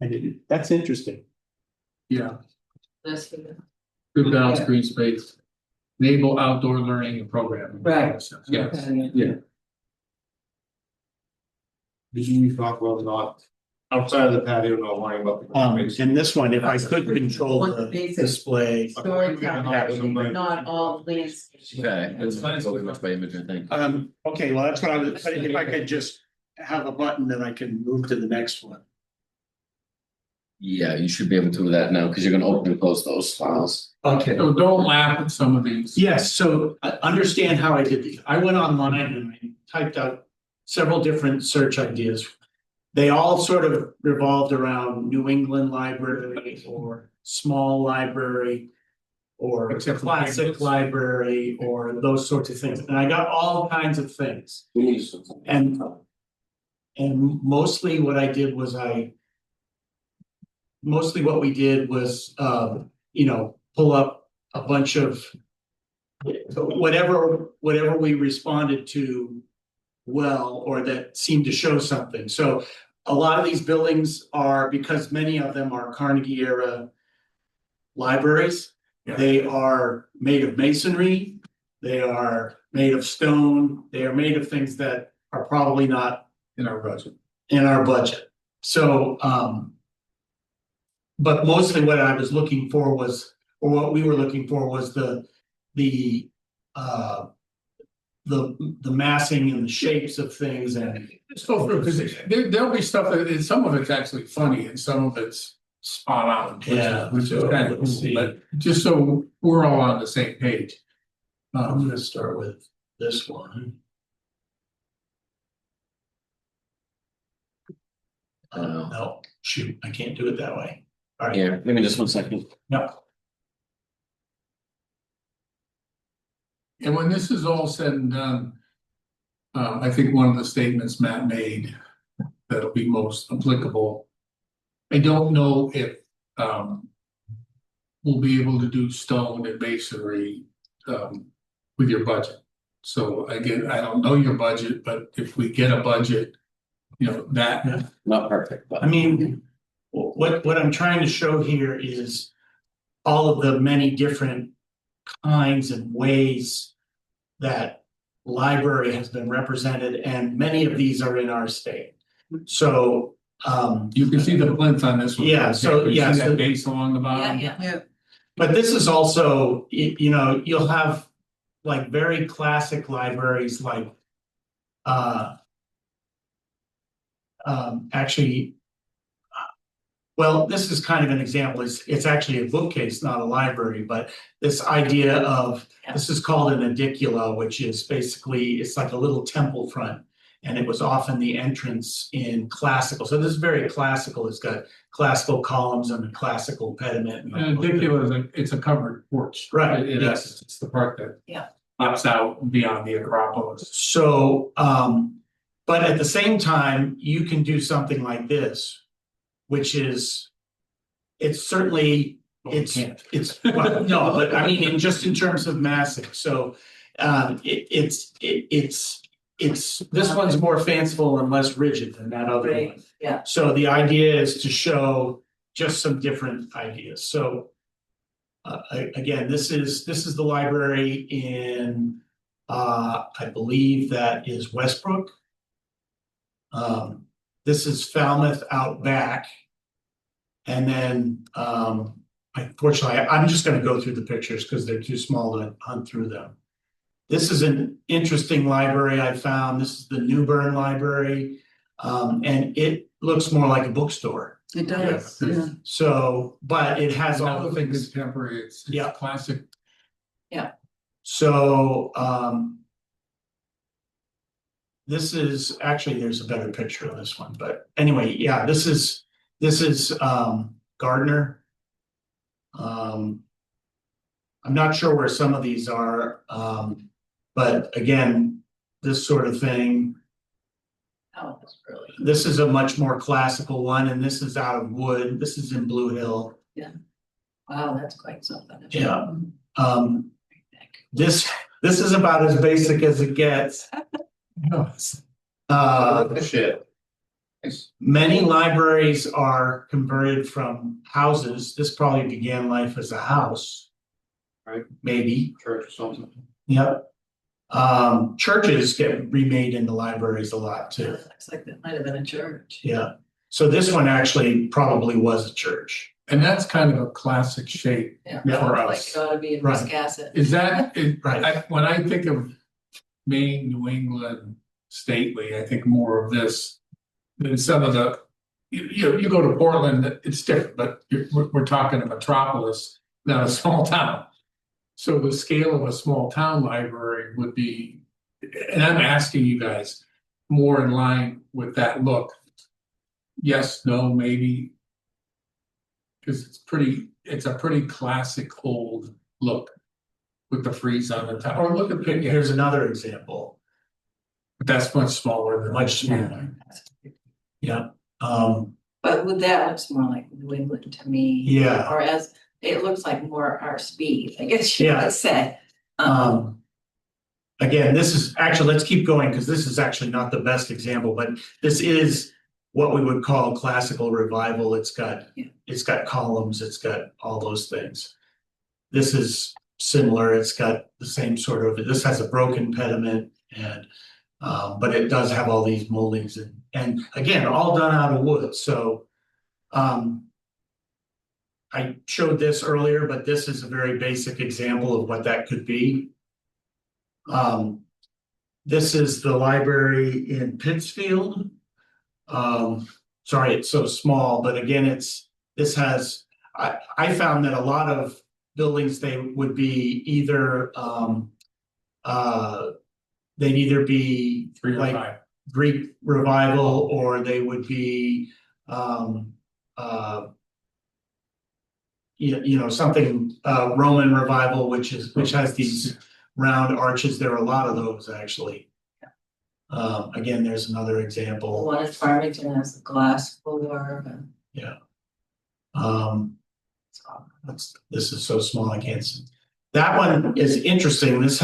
I didn't, that's interesting. Yeah, This. good balance, green space. Enable outdoor learning and programming. Right. Yes, Patio. yeah, Did you talk about not outside of the patio, not worrying about the space? In this one, if I could control One the basic display. Storytelling, not all landscapes. Okay, that's very much by image, I think. Okay, well, that's what I was, if I could just have a button, then I can move to the next one. Yeah, you should be able to do that now because you're gonna open and close those files. Okay. so don't laugh at some of these. Yes, so understand how I did these. I went online and I typed out several different search ideas. They all sort of revolved around New England library or small library. Or Except for classic campus. library or those sorts of things. And I got all kinds of things. And mostly what I did was mostly what we did was, you know, pull up a bunch of whatever we responded to well, or that seemed to show something. So a lot of these buildings are, because many of them are Carnegie era libraries. Yeah. They are made of masonry, they are made of stone, they are made of things that are probably not In our budget. in our budget. So, but mostly what I was looking for was, or what we were looking for was the massing and the shapes of things and. So for, because there'll be stuff that, some of it's actually funny and some of it's spot on. Which is kind of cool, but just so we're all on the same page. I'm gonna start with this one. No, shoot, I can't do it that way. All right, Here, give me just 1 second. no, And when this is all said and done, I think one of the statements Matt made that'll be most applicable. I don't know if we'll be able to do stone and masonry with your budget. So again, I don't know your budget, but if we get a budget, you know, that, Not perfect, but. I mean, what I'm trying to show here is all of the many different kinds and ways that library has been represented, and many of these are in our state. So, you can see the plinth on this one. Yeah, so, You yeah, see so- that base along the Yeah, bottom? yeah. but this is also, you know, you'll have like very classic libraries like, actually, well, this is kind of an example. It's actually a bookcase, not a library, but this idea of, this is called an edicula, which is basically, it's like a little temple front. And it was often the entrance in classical. So this is very classical. It's got classical columns and a classical pediment. And ridiculous, it's a covered porch. Right, In yes. essence, it's the part that. Yeah. Pops out beyond the Acropolis. So, but at the same time, you can do something like this, which is, it's certainly, Well, we it's, can't. it's, well, no, but I mean, just in terms of massing, so, it's, this one's more fanciful and less rigid than that other one. Right, yeah. So the idea is to show just some different ideas, so. Again, this is the library in, I believe that is Westbrook. This is Falmouth out back. And then, unfortunately, I'm just gonna go through the pictures because they're too small to hunt through them. This is an interesting library I found. This is the Newbern Library. And it looks more like a bookstore. It does, Yeah. yeah. So, but it has all Another the thing things. is temporary, it's Yeah. classic. So, this is, actually, there's a better picture of this one, but anyway, yeah, this is Gardner. I'm not sure where some of these are, but again, this sort of thing. Oh, that's really. This is a much more classical one, and this is out of wood. This is in Blue Hill. Wow, that's quite something. Yeah. This is about as basic as it gets. Shit. Many libraries are converted from houses. This probably began life as a house. Right. Maybe, Church or something. yep. Churches get remade into libraries a lot too, Looks like that might have been a church. yeah. So this one actually probably was a church. And that's kind of a classic shape Yeah. Yeah. for Like us. it ought to be in Right. Wiscasset. Is that, Right. when I think of Maine, New England, stately, I think more of this than some of the, you go to Portland, it's different, but we're talking a metropolis, not a small town. So the scale of a small town library would be, and I'm asking you guys, more in line with that look. Yes, no, maybe. Because it's a pretty classic old look with the frieze on the top, or look at, Here's another example, but that's much smaller than. much smaller. Yeah, But with that, looks more like New England to me. yeah. Or as, it looks like more our speed, I guess you Yeah. could say. Again, this is actually, let's keep going because this is actually not the best example, but this is what we would call classical revival. It's got columns, it's got all those things. This is similar. It's got the same sort of, this has a broken pediment and but it does have all these moldings and again, all done out of wood. So I showed this earlier, but this is a very basic example of what that could be. This is the library in Pittsfield. Sorry, it's so small, but again, I found that a lot of buildings, they would be either, they'd either be 3 or like 5. Greek revival, or they would be, something, Roman revival, which has these round arches. There are a lot of those actually. Again, there's another The example. one in Farmington has the glass floor and. This is so small, I can't see. That one is interesting. This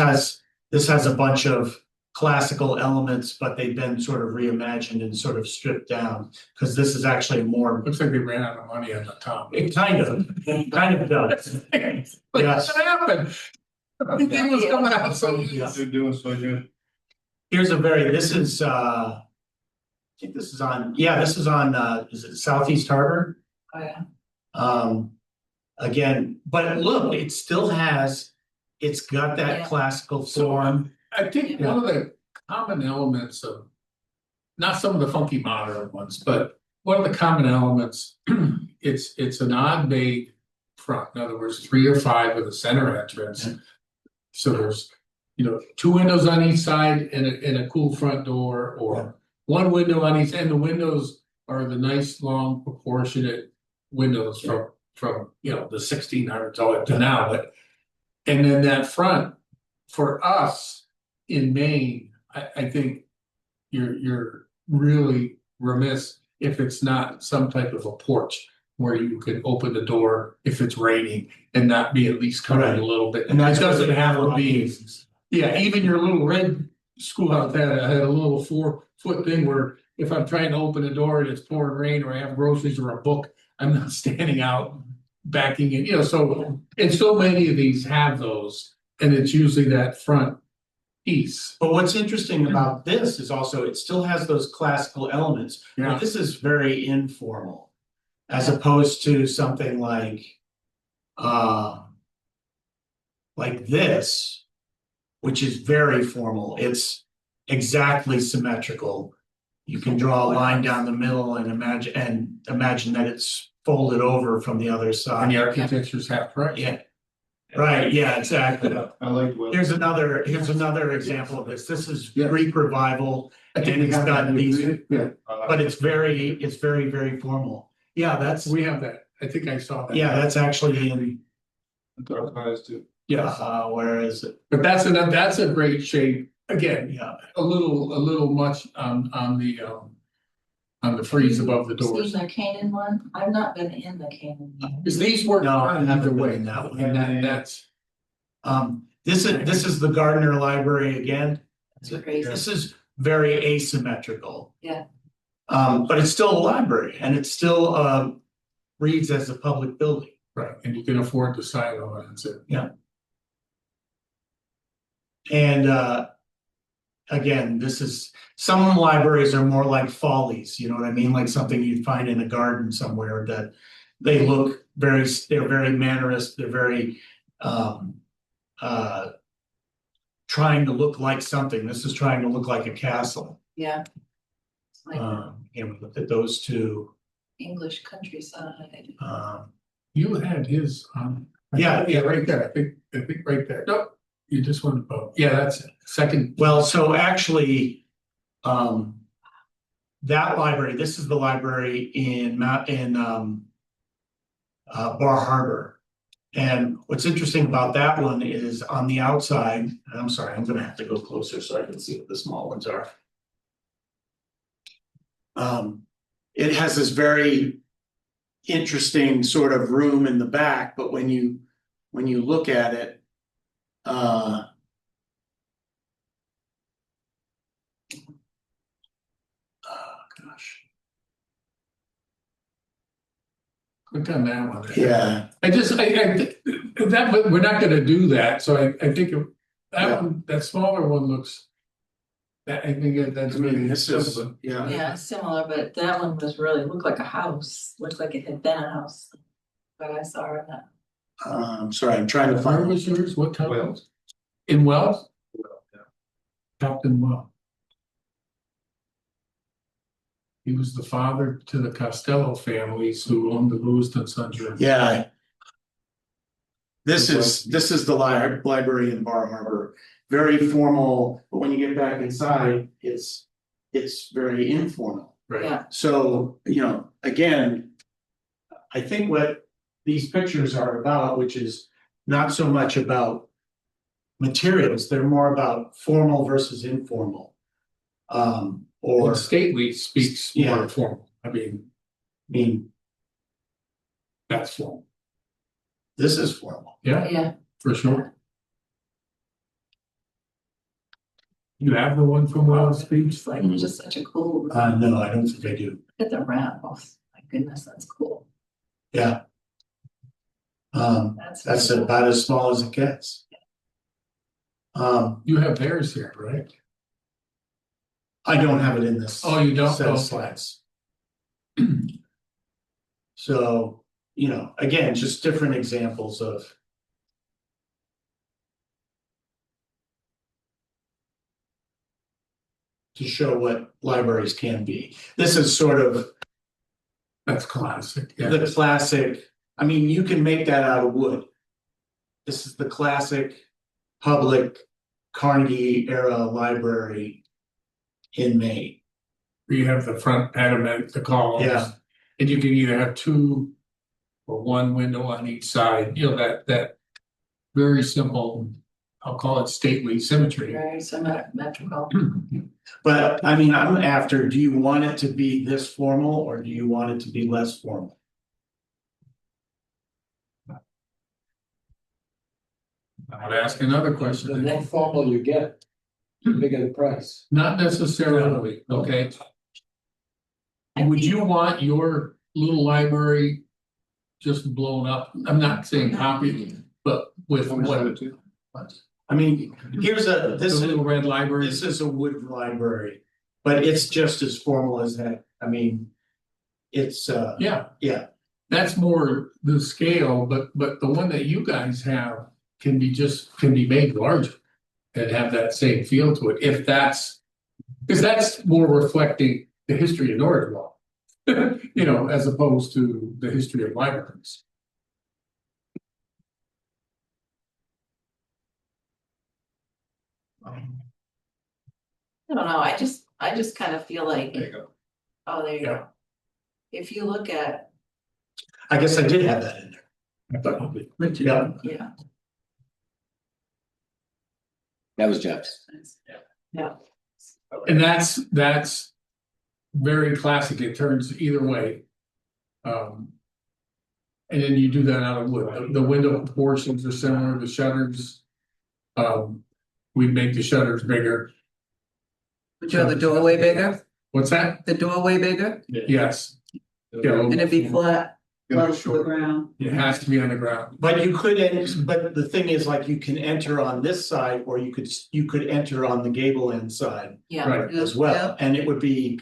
This has a bunch of classical elements, but they've been sort of reimagined and sort of stripped down, because this is actually more, Looks like they ran out of money on the top. it kind of does. Yes. What happened? Everything was coming out so. They're doing so good. Here's a very, this is, I think this is on, yeah, this is on, is it Southeast Harbor? Oh, yeah. Again, but look, it still has, it's got that Yeah. classical So, form. I think one of the common elements of, not some of the funky modern ones, but one of the common elements, it's an odd bay front, in other words, 3 or 5 with a center entrance. Yeah. So there's, 2 windows on each side and a cool front door, or 1 window on each, and the windows are the nice, long, proportionate windows from the 1600s all up to now, but. And then that front, for us in Maine, I think you're really remiss if it's not some type of a porch where you can open the door if it's raining and not be at least covered Right. a little bit. And that It doesn't have to lot be, of yeah, even your little red schoolhouse had a little 4-foot thing where if I'm trying to open a door and it's pouring rain, or I have groceries or a book, I'm not standing out backing in, so, and so many of these have those, and it's usually that front piece. But what's interesting about this is also, it still has those classical elements. Yeah. But this is very informal, as opposed to something like this, which is very formal. It's exactly symmetrical. You can draw a line down the middle and imagine that it's folded over from the other And side. the architecture's half price. Yeah. Right, yeah, exactly. I like Will. Here's another example of this. This is Yeah. Greek revival, I think and we it's have got that. these, Yeah, but it's very, very formal. Yeah, that's, we have that. I think I saw that. yeah, that's actually in, Dark eyes too. Yes, where is it? but that's a great shape. Again, Yeah, a little much on the frieze above the doors. Seen the Canaan one? I've not been in the Canaan one. Because these work No, I on haven't either been way, in that one. and that's, this is the Gardner Library again. It's crazy. This is very asymmetrical. Yeah. But it's still a library, and it still reads as a public building. right, and you can afford the silo, and that's it. And again, this is, some libraries are more like follies, you know what I mean? Like something you'd find in a garden somewhere, that they look they're very mannerist, they're very trying to look like something. This is trying to look like a castle. Yeah. It's like And we looked at those two. English countryside. You had his, Yeah. right there, I think right there, nope, you just went above, yeah, that's it. Second. Well, so actually, that library, this is the library in Bar Harbor. And what's interesting about that one is on the outside, and I'm sorry, I'm gonna have to go closer so I can see what the small ones are. It has this very interesting sort of room in the back, but when you look at it, gosh. Click on that one. Yeah, I that, but we're not gonna do that, so I think that one, that smaller one looks. I think that's I mean, really. this is, yeah. Yeah, similar, but that one was really, looked like a house, looked like it had been a house. But I saw in that. Sorry, I'm trying to Where find. was yours, what town? Wells. In Wells? Yeah. Captain Wells. He was the father to the Costello families who owned the Lewiston Sundry. Yeah. This is the library in Bar Harbor, very formal, but when you get back inside, it's very informal. Right. Yeah. So, again, I think what these pictures are about, which is not so much about materials, they're more about formal versus informal. Or Or, stately speaks Yeah. more formal, I mean, that's formal, this is formal. yeah, Yeah, for sure. You have the one from Wells Beach? It's like just such a cool, look No, I don't think I do. at the rattles, my goodness, that's cool. Yeah. That's really cool. about as small as it gets. You have theirs here, right? I don't have it in this. Oh, you don't? Set of Okay. slides. So, you know, again, just different examples of. To show what libraries can be. This is sort of That's classic, yeah. the classic, I mean, you can make that out of wood. This is the classic public Carnegie era library in Maine. Where you have the front adamant, the columns. Yeah. And you can either have two or one window on each side, you know, that very simple, I'll call it stately symmetry. Very symmetrical. But I mean, I'm after, do you want it to be this formal or do you want it to be less formal? I would ask another The question. more formal you get, the bigger the price. Not necessarily, okay? Would you want your little library just blown up? I'm not saying copy, but with what? I mean, here's The this little red library? is a wood library, but it's just as formal as that. I mean, it's Yeah. Yeah. That's more the scale, but the one that you guys have can be made larger. And have that same feel to it, if that's, because that's more reflecting the history of Norridgewock. You know, as opposed to the history of libraries. I don't know, I just kind of feel like, There you go. oh, there you Yeah. go. If you look at, I guess I did have that in there. I thought, Yeah. yeah, That was Jeff's. yeah, and that's very classic, it turns either way. And then you do that out of wood, the window proportions are similar, the shutters. We make the shutters bigger, Would you have the doorway bigger, what's that? the doorway bigger, Yes. Yeah, and it'd be flat, Level to the ground. it has to be on the ground, But you could, but the thing is, like, you can enter on this side, or you could enter on the gable end side yeah. right? as Yeah. well, and it would be.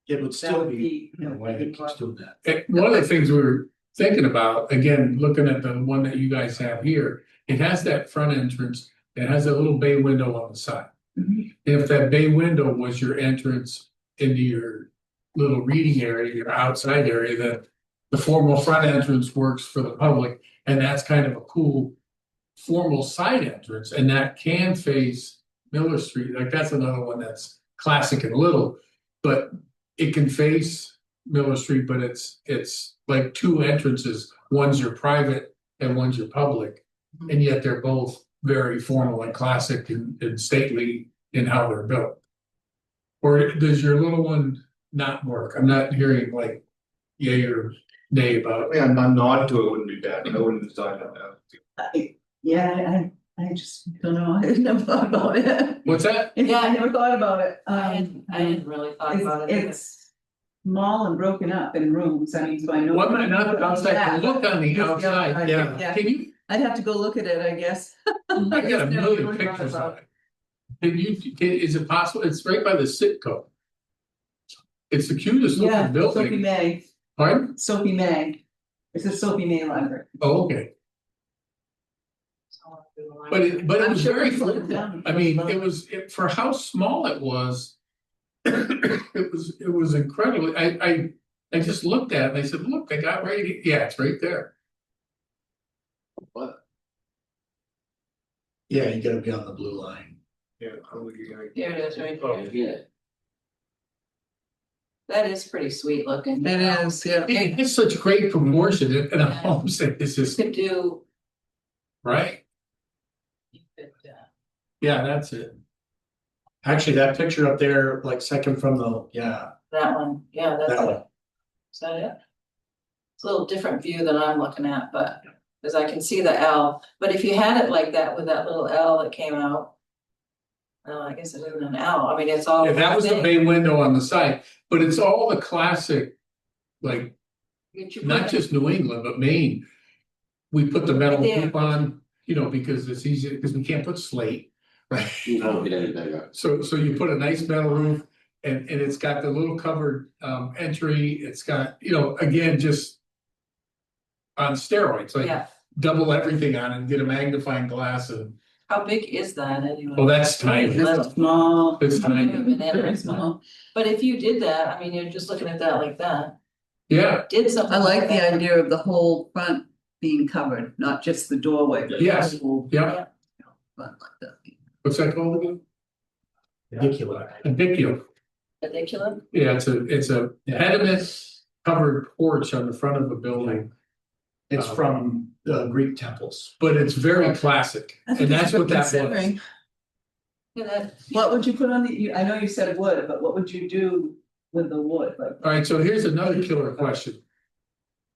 It would That still would be. be, In a way, it keeps doing that. And one of the things we were thinking about, again, looking at the one that you guys have here, it has that front entrance, it has a little bay window on the side. Mhm. If that bay window was your entrance into your little reading area, your outside area, then the formal front entrance works for the public, and that's kind of a cool formal side entrance, and that can face Miller Street, like that's another one that's classic and little, but it can face Miller Street, but it's like two entrances, one's your private and one's your public. And yet they're both very formal and classic and stately in how they're built. Or does your little one not work? I'm not hearing like yay or nay about. I mean, I'm nodding to it, wouldn't be bad, I wouldn't decide on that. yeah, I just don't know, I never thought about it. What's that? Yeah. I never thought about it. I hadn't really thought about it. either. It's small and broken up in rooms, I mean, so I know. What might not the outside, look on the Just the outside, yeah. Yeah, can you, I'd have to go look at it, I guess. I got a just never million really thought pictures about of it. Is it possible, it's right by the Sitco. It's the cutest Yeah, looking Sophie building, May, pardon? Sophie May, it's a Sophie May library. Oh, okay, but it I'm was sure very it's looked full. down. I mean, for how small it was. It was incredible. I just looked at it and I said, look, they got right, yeah, it's right there. What? Yeah, you gotta be on the blue line. Yeah, probably, yeah. Here it is, right Oh. here. Yeah. That is pretty sweet looking. it is, yeah. It's such great proportion and I'm almost saying this You is, could do, right? you could, Yeah, that's it. Actually, that picture up there, like second from the, yeah, that one, yeah, that's that it. one. Is that it? It's a little different view than I'm looking at, but, cause I can see the L, but if you had it like that with that little L that came out. I guess it isn't an L, I mean, it's all. Yeah, that was the thing. bay window on the side, but it's all the classic, like, Did you put not that- just New England, but Maine. We put the metal Right there. roof on, you know, because it's easy, because we can't put slate, right? You don't get any bigger. So you put a nice metal roof and it's got the little covered entry, it's got, you know, again, just. On steroids, like Yeah, double everything on and get a magnifying glass and, how big is that anyway? oh, that's tiny, It's small. it's tiny, Very small. But if you did that, I mean, you're just looking at that like that, yeah, did something. I like the that. idea of the whole front being covered, not just the doorway. but Yes. the whole yeah, front like that. what's that called again? Ridiculous. A diculum. Ridiculous. Yeah, it's a pediment covered porch on the front of a building, It's from the Greek temples. but it's very classic, I think and that's it's what that was. considering. Yeah, that, What would you put on I know you said wood, but what would you do with the wood, like? All right, so here's another killer question.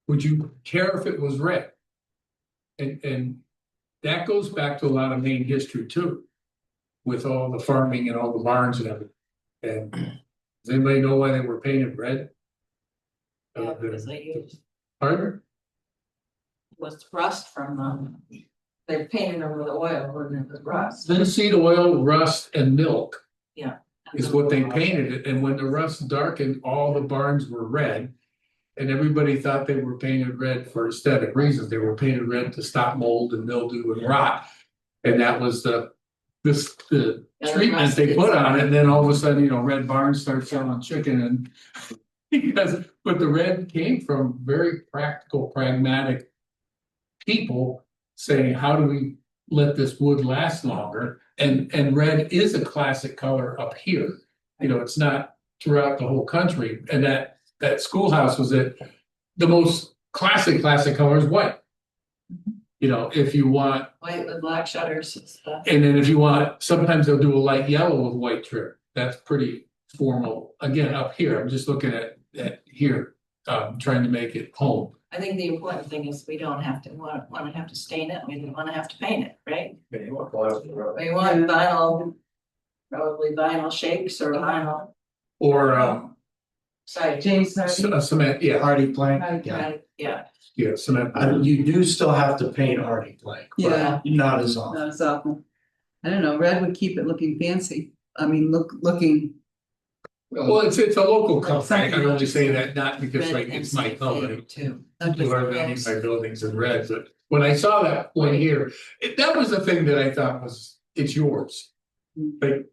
Would you care if it was red? And that goes back to a lot of Maine history too. With all the farming and all the barns and everything. And does anybody know why they were painted red? yeah, because they used, Pardon? was rust from them. They painted them with oil, and it was rust. Linseed oil, rust and milk Yeah. is what they painted it. And when the rust darkened, all the barns were red. And everybody thought they were painted red for aesthetic reasons. They were painted red to stop mold and mildew and rot. And that was the treatment they put on it. And then all of a sudden, you know, Red Barns start selling chicken and because, but the red came from very practical, pragmatic people saying, how do we let this wood last longer? And red is a classic color up here. You know, it's not throughout the whole country. And that schoolhouse was it. The most classic color is white. You know, if you want, White with black shutters and stuff. and then if you want, sometimes they'll do a light yellow with white trim. That's pretty formal. Again, up here, I'm just looking at here, trying to make it home. I think the important thing is we don't have to, wanna have to stain it, we don't wanna have to paint it, right? We want vinyl, probably vinyl shakes or vinyl Or siding. James Hardy? cement, yeah, Hardy plank, Hardy yeah. Right, yeah, yeah, cement. You do still have to paint hardy plank, but Yeah. not as often. Not as awful. I don't know, red would keep it looking fancy. I mean, looking. Well, it's a local company. I Something only say that not because red like and it's my some company. faded too. not just People are painting my buildings in red, but when I saw that one here, that was the thing that I thought was, it's yours. Like,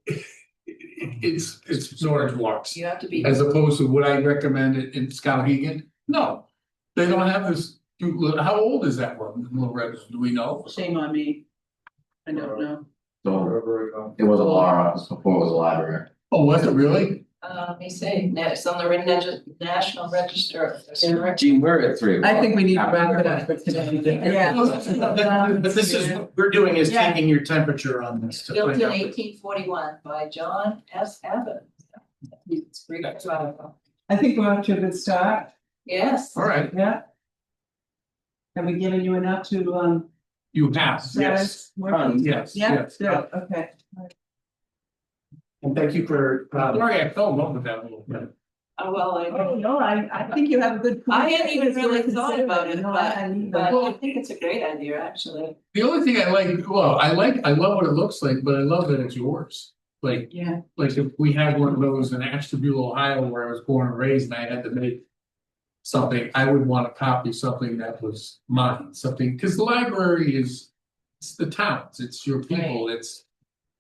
it's Norridgewock's, You have to be, as opposed to would I recommend it in Skowhegan? No, they don't have this, how old is that one, Little Red, do we know? Shame on me. I don't know. So it was a law office before it was a library. Oh, was it really? let me see, it's on the National Register. Gee, we're at 3 o'clock. I think we need to wrap it up for today. Yeah. But this is, what we're doing is Yeah. taking your temperature on this. to Built find in out. 1841 by John S. Abbott. It's Greek radical. I think we're off to a good start, Yes. All right, yeah. Have we given you enough to you have, yes, working? yes, Yeah, yes. good, okay. And thank you for, Sorry, I fell in love with that little bit. Oh, well, Oh, no, I think you have a good. point. I hadn't even It's really worth thought about it, considering. No, I hadn't either. but I think it's a great idea, actually. The only thing I like, well, I love what it looks like, but I love that it's yours. Like, Yeah, if we had one of those in Ashtabula, Ohio, where I was born and raised, and I had to make something, I would want to copy something that was mine, something, because the library is, it's the towns, it's your people, it's,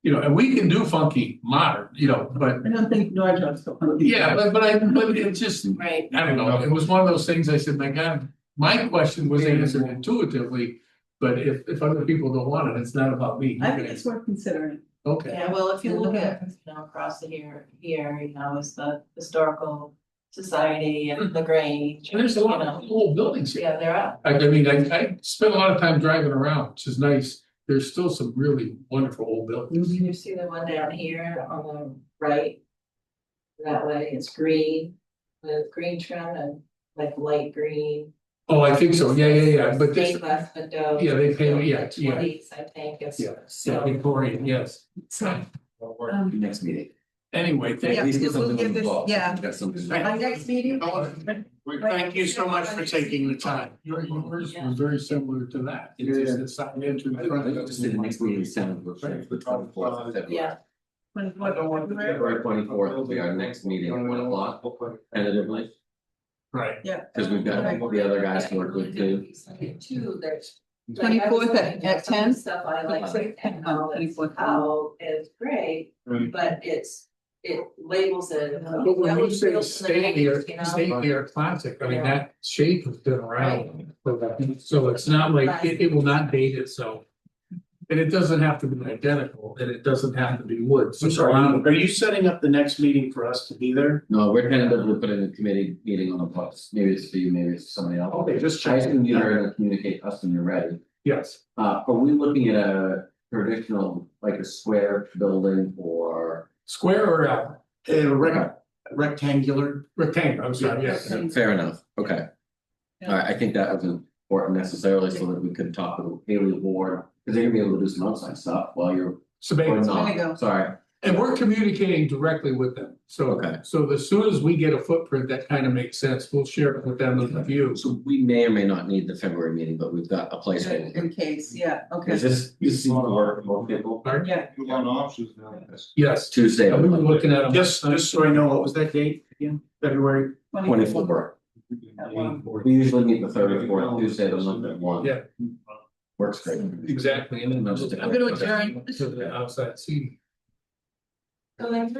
you know, and we can do funky modern, you know, but I don't think Norridgewock's so. yeah, but it just, Right. I don't know, it was one of those things I said, my God, my question was answered intuitively, but if other people don't want it, it's not about me. I think it's worth considering. Okay, Yeah, well, if you look at, across the here, is the Historical Society and the Grange. and there's a lot you of know. old buildings here. Yeah, there are. I mean, I spent a lot of time driving around, which is nice. There's still some really wonderful old buildings. You see the one down here on the right? That way, it's green, with green trim and like light green. Oh, I think so. Yeah. But this, Stained glass window. yeah, they paint, yeah. Twenties, I think, it's. Yeah, So, Victorian, yes. So, Next meeting. Anyway, Yeah, At least get we'll something give on the this- books. yeah. Got something. Our next meeting, Thank you so much for taking the time. yours was very similar to that. It's just it's not into the I front. think just say the next meeting is seventh, the 24th of February. Yeah. February 24th will be our next meeting at 1 o'clock, tentatively, Right. Yeah, because we've got the other guys to work with too. Too, there's. 24th at 10? Stuff I like, and how 24th. how is great, Right. but it labels it. But when you say state state air classic, I mean, that shape has been around. So it's not like, it will not date itself. And it doesn't have to be identical, and it doesn't have to be wood. So I'm sorry, are you setting up the next meeting for us to be there? No, we're tentatively putting a committee meeting on the books, maybe it's for you, maybe it's for somebody else. Okay, just I checking. assume you're gonna communicate us when you're ready. Yes, Are we looking at a traditional, like a square building or? square or L, Rectangular. rectangle, I'm sorry, yes. Fair enough, okay. Yeah. All right, I think that was important necessarily so that we could talk with the Haley board, because they're gonna be able to do some outside stuff while you're. So Or basically, not. There you go. Sorry, and we're communicating directly with them. So, Okay. so as soon as we get a footprint that kind of makes sense, we'll share it with them in the view. so we may or may not need the February meeting, but we've got a placeholder. In case, yeah, okay. Is this seems to work for most people? Yeah, You want options now. Yes, Tuesday, we were looking at them. Just so I know, what was that date again? February? 24. We usually meet the third or fourth Tuesday, the month at 1. Yeah. Works great. Exactly, and then. I'm gonna adjourn. To the outside seating. So like